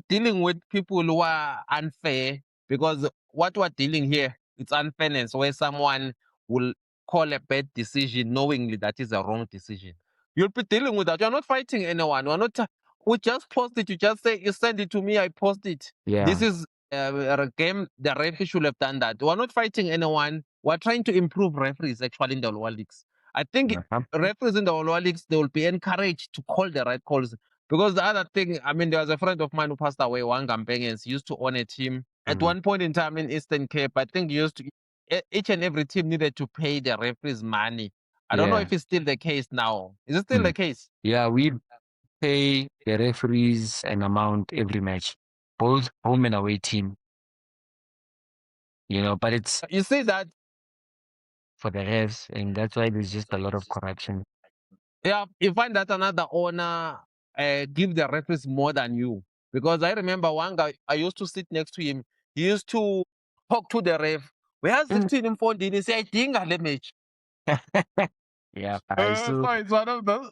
dealing with people who are unfair, because what we're dealing here, it's unfairness, where someone will call a bad decision knowingly that is a wrong decision. You'll be dealing with that. You're not fighting anyone. We're not. We just post it. You just say you send it to me. I post it. This Yeah. is a game. The referee should have done that. We're not fighting anyone. We're trying to improve referees actually in the lower leagues. I think Uh-huh. referees in the lower leagues, they will be encouraged to call the right calls. Because the other thing, I mean, there was a friend of mine who passed away, Wanga Mpengens, used to own a team. At Mhm. one point in time in Eastern Cape, I think he used to each and every team needed to pay the referees money. I don't know Yeah. if it's still the case now. Is it still Mm. the case? Yeah, we pay the referees an amount every match, both home and away team. But it's You see that? for the refs, and that's why there's just a lot of corruption. Yeah, you find that another owner give the referees more than you. Because I remember one guy, I used to sit next to him. He used to talk to the ref. Whereas Mm. 16 and 14, he said, Dinga le match. Yeah, I So so it's one of those.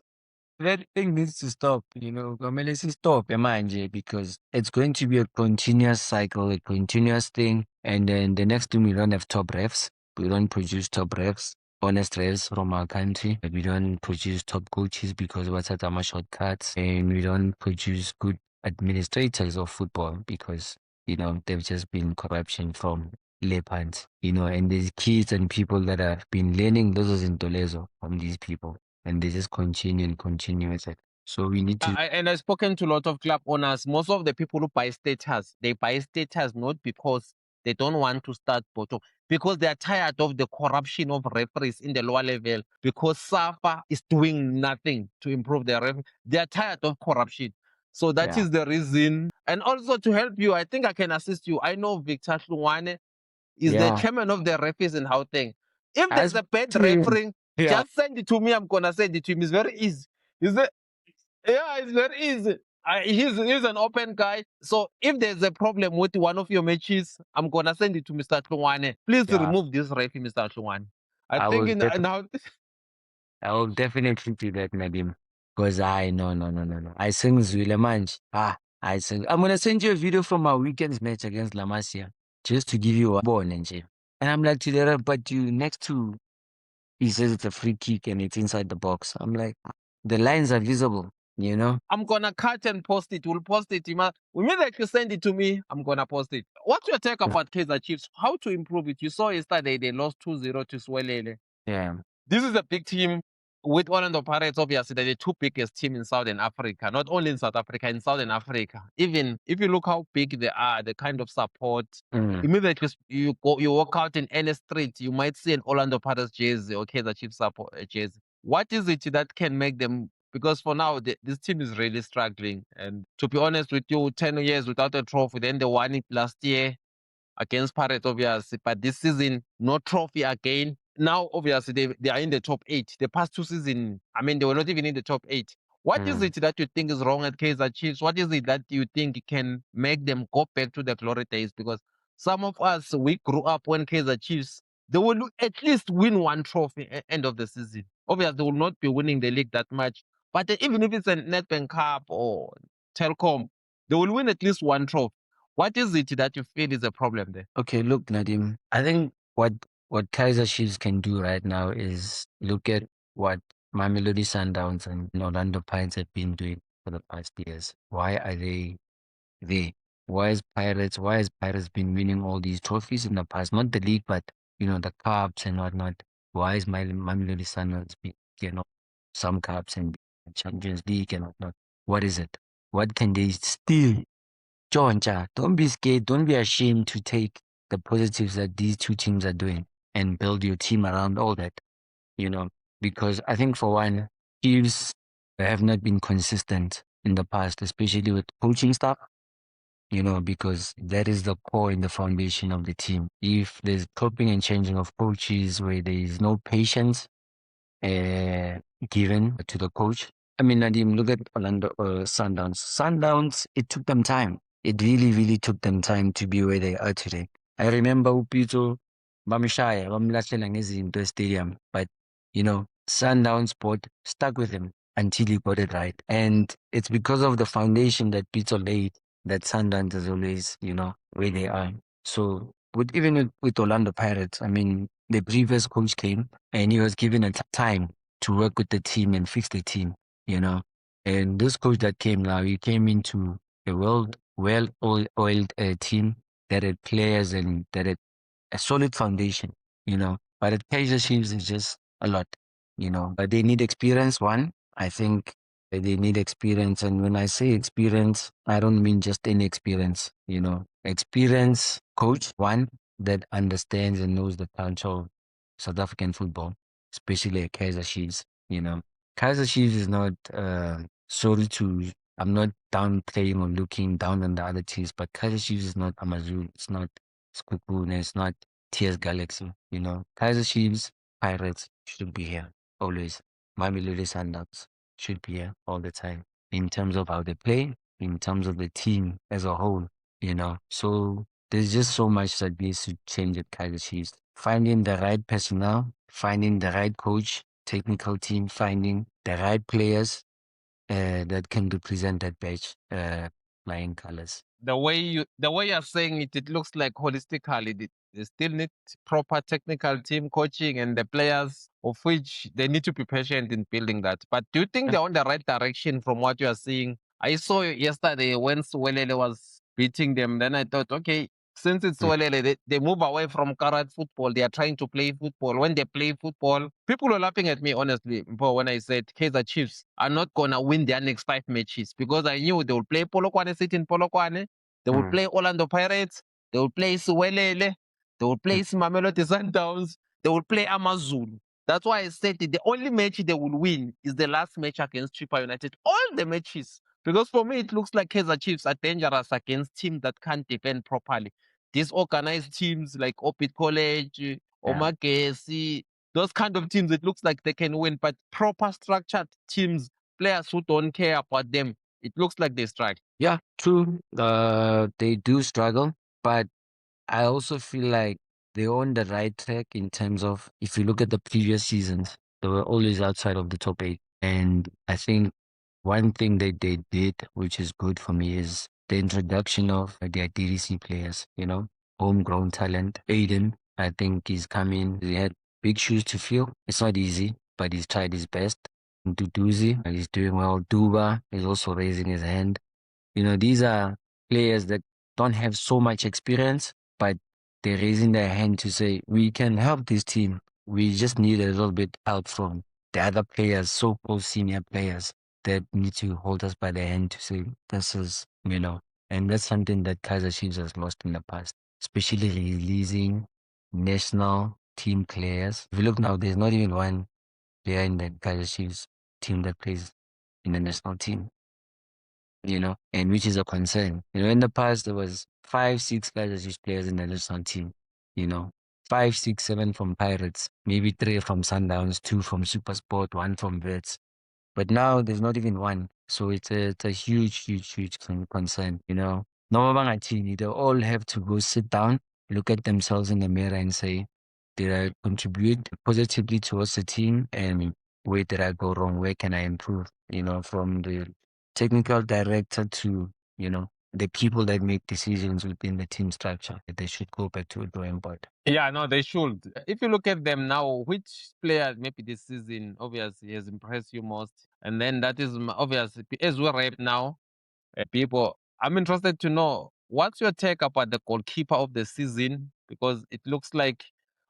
that thing needs to stop, Kumele stop manje, because it's going to be a continuous cycle, a continuous thing. And then the next thing, we don't have top refs. We don't produce top refs, honest refs from our country. We don't produce top coaches because what's at our shortcuts. And we don't produce good administrators of football because, they've just been corruption from Lepant, and these kids and people that have been learning those in Toledo from these people, and they just continue with it. So we need to, And I've spoken to a lot of club owners. Most of the people who buy status, they buy status not because they don't want to start bottom, because they are tired of the corruption of referees in the lower level, because SAFA is doing nothing to improve their referee. They are tired of corruption. So that yeah, is the reason. And also to help you, I think I can assist you. I know Victor Hlungwane is the yeah. chairman of the referees in Gauteng. If I there's a spoke bad to him. referee, Yeah, just send it to me. I'm gonna send it to him. It's very easy. Is it? Yeah, it's very easy. He's an open guy. So if there's a problem with one of your matches, I'm gonna send it to Mr. Tlungwane. Please yeah. remove this referee, Mr. Tlungwane. I I think will def- now I will definitely do that, Nadim. Because no. I sing Zwile Manj. I sing. I'm gonna send you a video from our weekend's match against La Masia, just to give you a bone and shit. And I'm like, to the ref, but you next to, he says it's a free kick and it's inside the box. I'm like, the lines are visible, I'm gonna cut and post it. We'll post it. Immediately send it to me. I'm gonna post it. What's your take about Kaizer Chiefs? How to improve it? You saw yesterday they lost 2-0 to Swelele. Yeah. This is a big team with Orlando Pirates. Obviously, they're the two biggest team in Southern Africa, not only in South Africa, in Southern Africa. Even if you look how big they are, the kind of support, Mm. immediately you walk out in any street, you might see an Orlando Pirates jersey or Kaizer Chiefs support jersey. What is it that can make them? Because for now, this team is really struggling. And to be honest with you, 10 years without a trophy, then they won it last year against Pirates, obviously. But this season, no trophy again. Now, obviously, they are in the top 8. The past two seasons, I mean, they were not even in the top 8. What is it that you think is wrong at Kaizer Chiefs? What is it that you think can make them go back to the glory days? Because some of us, we grew up when Kaizer Chiefs, they will at least win one trophy at end of the season. Obviously, they will not be winning the league that much. But even if it's a Nedbank Cup or Telkom, they will win at least one trophy. What is it that you feel is a problem there? Okay, look, Nadim. I think what Kaizer Chiefs can do right now is look at what Mamelodi Sundowns and Orlando Pirates have been doing for the past years. Why are they there? Why has Pirates been winning all these trophies in the past? Not the league, but the cups and whatnot. Why is Mamelodi Sundowns been, some cups and Champions League and whatnot? What is it? What can they steal? Jonja, don't be scared. Don't be ashamed to take the positives that these two teams are doing and build your team around all that, because I think for one, Chiefs have not been consistent in the past, especially with coaching staff, because that is the core and the foundation of the team. If there's chopping and changing of coaches where there is no patience given to the coach. I mean, Nadim, look at Orlando Sundowns. Sundowns, it took them time. It really, really took them time to be where they are today. I remember Upito Bamishaya, Bamilashela ngezinto stadium, but Sundowns sport stuck with him until he got it right. And it's because of the foundation that Pito laid that Sundowns is always, where they are. So even with Orlando Pirates, I mean, the previous coach came and he was given a time to work with the team and fix the team, you know. And this coach that came now, he came into a well-oiled team that had players and that had a solid foundation, you know. But at Kaiser Chiefs is just a lot, you know. But they need experience. One, I think they need experience, and when I say experience, I don't mean just any experience, you know. Experience coach, one that understands and knows the culture of South African football, especially at Kaiser Chiefs, you know. Kaiser Chiefs is not sorry to I'm not downplaying or looking down on the other teams, but Kaiser Chiefs is not Amazon, it's not Skuku, it's not TS Galaxy, you know. Kaiser Chiefs, Pirates should be here always. Mamelodi Sundowns should be here all the time in terms of how they play, in terms of the team as a whole, you know. So there's just so much that needs to change at Kaiser Chiefs. Finding the right personnel, finding the right coach, technical team, finding the right players that can represent that badge, flying colors. The way you're saying it, it looks like holistically they still need proper technical team coaching and the players, of which they need to be patient in building that. But do you think they're on the right direction from what you are seeing? I saw yesterday when Suwelele was beating them. Then I thought, okay, since it's Mm. Suwelele, they move away from Karat football. They are trying to play football. When they play football, people were laughing at me, honestly, Mpo, when I said Kaiser Chiefs are not going to win their next 5 matches because I knew they will play Polokwane, sit in Polokwane. They will Mm. play Orlando Pirates. They will play Suwelele. They will play Mamelodi Sundowns. They will play Amazulu. That's why I said the only match they will win is the last match against Chippa United. All the matches. Because for me, it looks like Kaiser Chiefs are dangerous against teams that can't defend properly. These organized teams like Opit College, Yeah. Omagesi, those kind of teams, it looks like they can win. But proper structured teams, players who don't care about them, it looks like they struggle. Yeah, true. They do struggle, but I also feel like they're on the right track in terms of if you look at the previous seasons, they were always outside of the top 8. And I think one thing that they did, which is good for me, is the introduction of their DDC players, you know, homegrown talent. Aiden, I think he's come in. He had big shoes to fill. It's not easy, but he's tried his best. Duduzi, he's doing well. Duba is also raising his hand. You know, these are players that don't have so much experience, but they're raising their hand to say, we can help this team. We just need a little bit help from the other players, so-called senior players that need to hold us by the hand to say, this is, you know, and that's something that Kaiser Chiefs has lost in the past, especially releasing national team players. If you look now, there's not even one player in the Kaiser Chiefs team that plays in the national team, you know, and which is a concern. You know, in the past there was 5, 6 Kaiser players in the national team, you know, 5, 6, 7 from Pirates, maybe 3 from Sundowns, 2 from Supersport, 1 from Vets. But now there's not even one. So it's a huge concern, you know. No one team, they all have to go sit down, look at themselves in the mirror and say, did I contribute positively towards the team? And where did I go wrong? Where can I improve? You know, from the technical director to, you know, the people that make decisions within the team structure. They should go back to a drawing board. Yeah, no, they should. If you look at them now, which player maybe this season obviously has impressed you most? And then that is obviously as we wrap now, people. I'm interested to know what's your take about the goalkeeper of the season because it looks like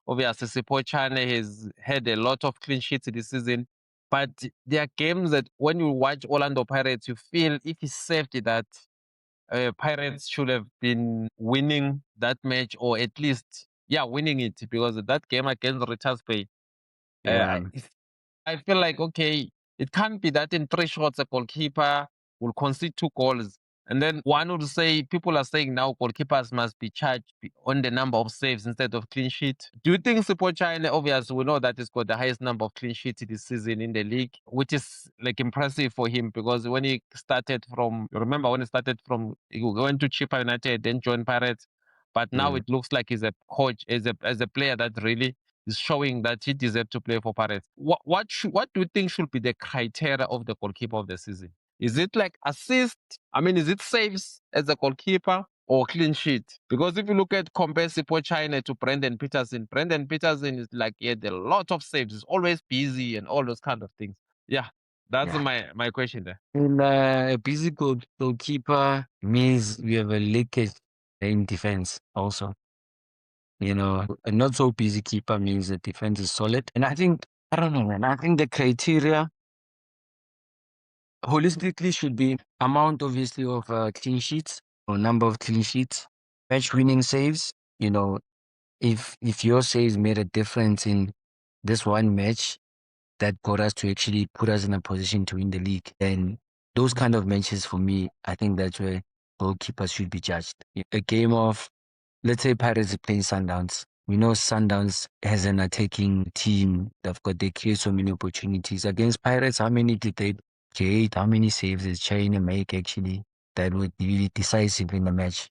obviously Sipo Chane has had a lot of clean sheets this season. But there are games that when you watch Orlando Pirates, you feel if he saved that Pirates should have been winning that match or at least, yeah, winning it because that game against Richards Bay, Yeah. I feel like, okay, it can't be that in 3 shots a goalkeeper will concede 2 goals. And then one would say, people are saying now goalkeepers must be charged on the number of saves instead of clean sheet. Do you think Sipo China, obviously, we know that he's got the highest number of clean sheets this season in the league, which is like impressive for him because when he started from, you remember when he started from, he went to Chippa United, then joined Pirates. But now Mm. it looks like he's a coach, as a player that really is showing that he deserves to play for Pirates. What do you think should be the criteria of the goalkeeper of the season? Is it like assist? I mean, is it saves as a goalkeeper? or clean sheet. Because if you look at compare Sipho China to Brendan Peterson is like he had a lot of saves. He's always busy and all those kind of things. Yeah, that's Yeah. my question there. And a busy goalkeeper means we have a leakage in defense also. You know, a not so busy keeper means the defense is solid. And I don't know, man. I think the criteria holistically should be amount, obviously, of clean sheets or number of clean sheets, match winning saves. You know, if your saves made a difference in this one match that got us to actually put us in a position to win the league, then those kind of matches for me, I think that's where goalkeepers should be judged. A game of, let's say Pirates are playing Sundowns. We know Sundowns has an attacking team. They create so many opportunities. Against Pirates, how many did they create? How many saves did China make actually that would be decisive in the match?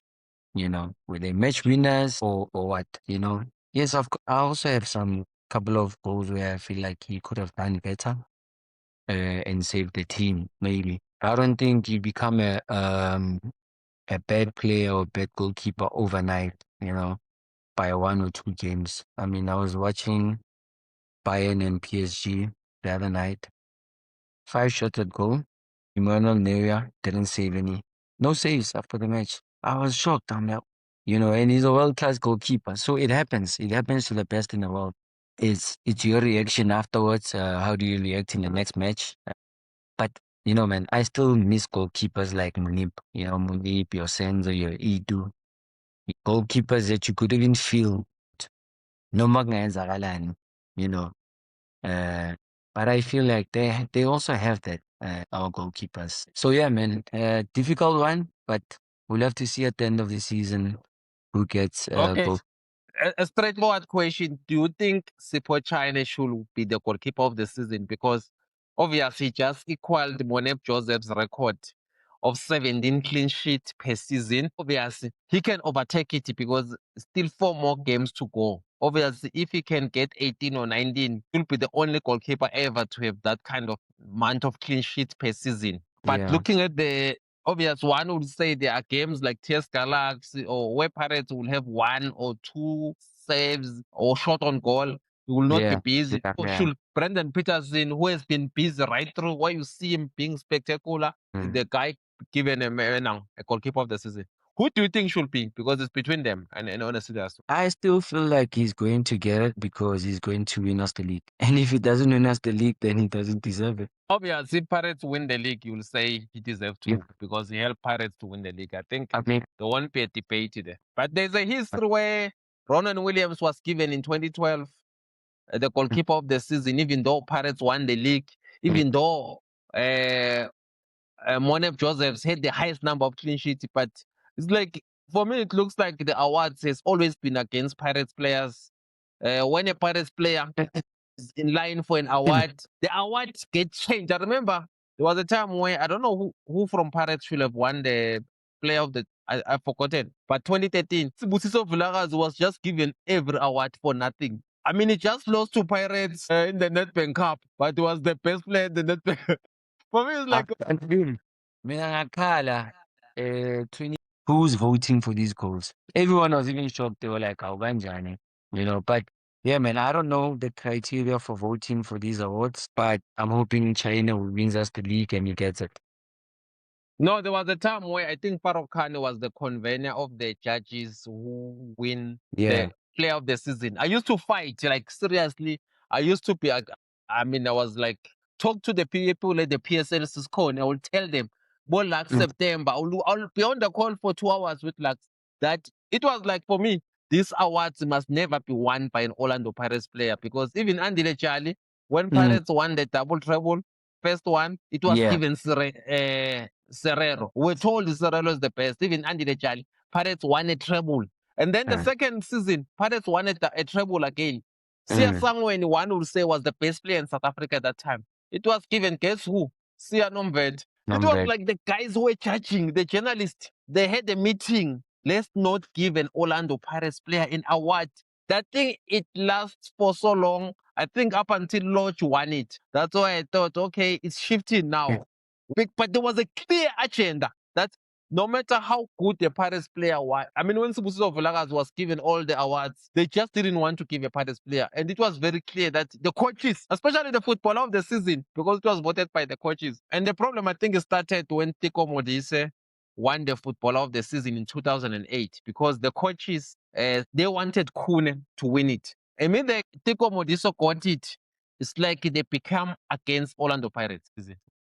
You know, were they match winners or what? You know, yes, I also have some couple of goals where I feel like he could have done better and saved the team. Maybe I don't think you become a bad player or bad goalkeeper overnight. You know, by 1 or 2 games. I mean, I was watching Bayern and PSG the other night. 5 shots at goal. Emmanuel Neuer didn't save any. No saves after the match. I was shocked. I'm like, you know, and he's a world-class goalkeeper. So it happens. It happens to the best in the world. It's your reaction afterwards. How do you react in the next match? But you know, man, I still miss goalkeepers like Munip. You know, Munip, your Senzo, your Idu. Goalkeepers that you could even feel noma kungayenzakalani, you know. Uh, but I feel like they also have that, our goalkeepers. So yeah, man, difficult one, but we'll have to see at the end of the season who gets Okay. goal. A straightforward question. Do you think Sipho China should be the goalkeeper of the season? Because obviously he just equaled Monep Joseph's record of 17 clean sheets per season. Obviously, he can overtake it because still 4 more games to go. Obviously, if he can get 18 or 19, he'll be the only goalkeeper ever to have that kind of amount of clean sheets per season. But Yeah. looking at the obvious, one would say there are games like TS Galaxy or where Pirates will have 1 or 2 saves or shot on goal. He will not Yeah. be busy. Yeah. Should Brendan Peterson, who has been busy right through, why you see him being spectacular, the guy given a goalkeeper of the season. Who do you think should be? Because it's between them, and honestly, that's I still feel like he's going to get it because he's going to win us the league. And if he doesn't win us the league, then he doesn't deserve it. obviously. If Pirates win the league, you'll say he deserves to Yeah. because he helped Pirates to win the league. I think I mean, there won't be a debate there. But there's a history where Ronan Williams was given in 2012 the goalkeeper of the season, even though Pirates won the league, even though Monep Josephs had the highest number of clean sheets. But it's like, for me, it looks like the awards has always been against Pirates players. When a Pirates player is in line for an award, the awards get changed. I remember there was a time where I don't know who from Pirates should have won the player of the I've forgotten. But 2013, Sibusiso Vilakazi was just given every award for nothing. I mean, he just lost to Pirates in the Nedbank Cup, but he was the best player in the Nedbank. For me, it's like Unreal. Mina ngakhala 20 who's voting for these goals. Everyone was even shocked. They were like, "How kanjani?" You know, but yeah, man, I don't know the criteria for voting for these awards, but I'm hoping China wins us the league and he gets it. no, there was a time where I think Farouk Khan was the convener of the judges who win Yeah. the player of the season. I used to fight, like seriously. I used to be, I mean, I was like, talk to the people at the PSL Cisco and I will tell them, well, like September, I'll be on the call for 2 hours with like that. It was like, for me, these awards must never be won by an Orlando Pirates player because even Andy Charlie, when Pirates won the double treble, first one, it was Yeah. given Serrero. We're told Serrero is the best. Even Andy Lechali, Pirates won a treble. And then the second season, Pirates won a treble again. Sia Sangweni, one would say, was the best player in South Africa at that time. It was given, guess who? Sia Nomved. It was like the guys who were judging, the journalists, they had a meeting. Let's not give an Orlando Pirates player an award. That thing, it lasts for so long. I think up until Lodge won it. That's why I thought, okay, it's shifting now. But there was a clear agenda that no matter how good the Pirates player was, I mean, when Sibusiso Vilakazi was given all the awards, they just didn't want to give a Pirates player. And it was very clear that the coaches, especially the footballer of the season, because it was voted by the coaches. And the problem, I think, started when Teko Modise won the footballer of the season in 2008, because the coaches, they wanted Kune to win it. I mean, the Teko Modise got it. It's like they become against Orlando Pirates.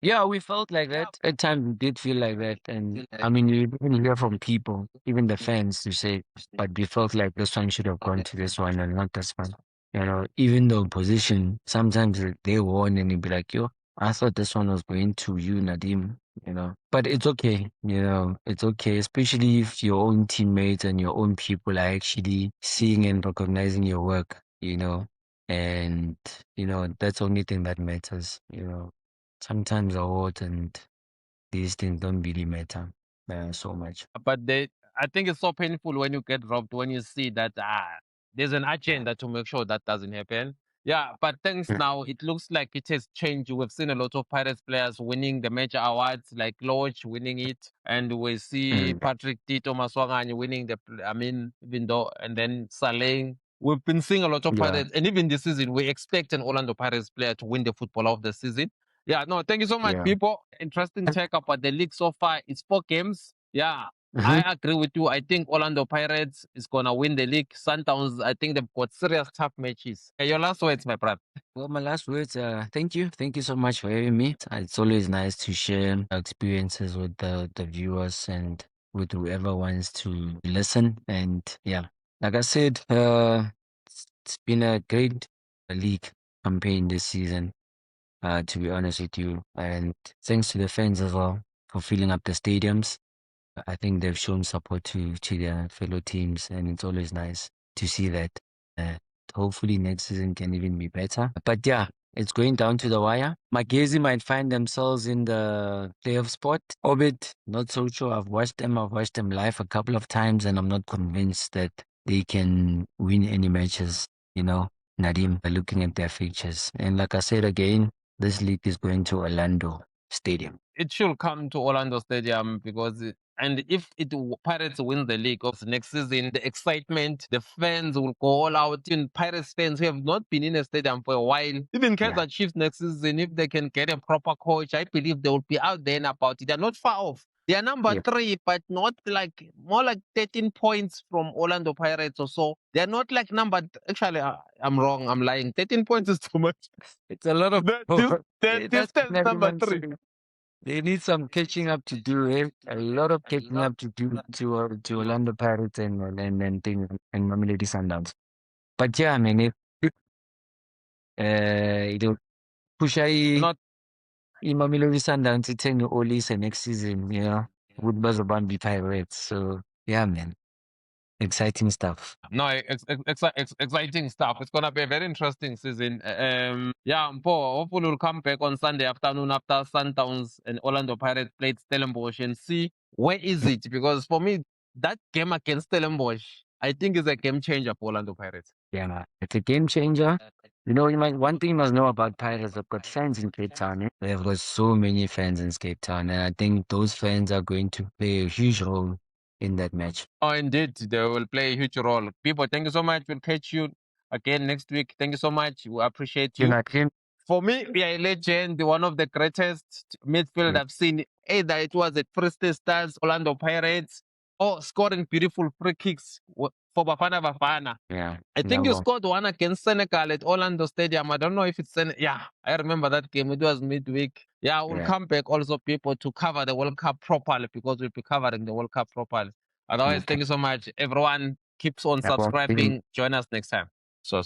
Yeah, we felt like that. At times we did feel like that. And I mean, you even hear from people, even the fans, to say, but we felt like this one should have gone to this one and not this one. You know, even the opposition, sometimes they won and you'd be like, yo, I thought this one was going to you, Nadim, you know. But it's okay, you know, it's okay, especially if your own teammates and your own people are actually seeing and recognizing your work, you know. And, you know, that's the only thing that matters, you know. Sometimes awards and these things don't really matter so much. But I think it's so painful when you get robbed, when you see that there's an agenda to make sure that doesn't happen. Yeah, but thanks Mm. now, it looks like it has changed. We've seen a lot of Pirates players winning the major awards, like Lodge winning it, and we see Mm. Patrick Tito Maswanganyi winning I mean, even though, and then Saleng. We've been seeing a lot of Yeah. Pirates, and even this season, we expect an Orlando Pirates player to win the football of the season. Yeah, no, thank you so much, Yeah. people. Interesting check about the league so far. It's 4 games. Yeah, Mhm. I agree with you. I think Orlando Pirates is gonna win the league. Sundowns, I think they've got serious tough matches. Your last words, my brother. Well, my last words, thank you. Thank you so much for having me. It's always nice to share our experiences with the viewers and with whoever wants to listen. And yeah, like I said, it's been a great league campaign this season, to be honest with you. And thanks to the fans as well for filling up the stadiums. I think they've shown support to their fellow teams, and it's always nice to see that. Uh, Hopefully next season can even be better. But yeah, it's going down to the wire. Magezi might find themselves in the playoff spot. Orbit, not so sure. I've watched them live a couple of times, and I'm not convinced that they can win any matches, you know, Nadim, by looking at their fixtures. And like I said again, this league is going to Orlando Stadium. It should come to Orlando Stadium because, and if Pirates win the league of next season, the excitement, the fans will go all out. Even Pirates fans who have not been in a stadium for a while, even Kaizer Chiefs next season, if they can get a proper coach, I believe they will be out there and about it. They're not far off. They are number 3, but not like, more like 13 points from Orlando Pirates or so. They're not like actually, I'm wrong. I'm lying. 13 points is too much. It's a lot of The That's distance what number everyone's 3. saying. They need some catching up to do. A lot of catching up to do to Orlando Pirates and things and Mamelodi Sundowns. But yeah, I mean, it'll push Not Mamelodi Sundowns to take Olise next season. You know, with Bazoban Pirates. So yeah, man, exciting stuff. No, exciting stuff. It's gonna be a very interesting season. Yeah, Mpo, hopefully we'll come back on Sunday afternoon after Sundowns and Orlando Pirates played Stellenbosch and see where is it. Because for me, that game against Stellenbosch, I think is a game changer for Orlando Pirates. Yeah, it's a game changer. You know, one thing you must know about Pirates, they've got fans in Cape Town. They've got so many fans in Cape Town, and I think those fans are going to play a huge role in that match. Oh, indeed, they will play a huge role. People, thank you so much. We'll catch you again next week. Thank you so much. We appreciate you. For me, we are a legend, one of the greatest midfield I've seen. Either it was at Free State Stars, Orlando Pirates, or scoring beautiful free kicks for Bafana Bafana. Yeah. I think you scored one against Senegal at Orlando Stadium. I don't know if it's yeah, I remember that game. It was midweek. Yeah, we'll come back also, people, to cover the World Cup properly, because we'll be covering the World Cup properly. Otherwise, thank you so much. Everyone keeps on subscribing. Join us next time. So.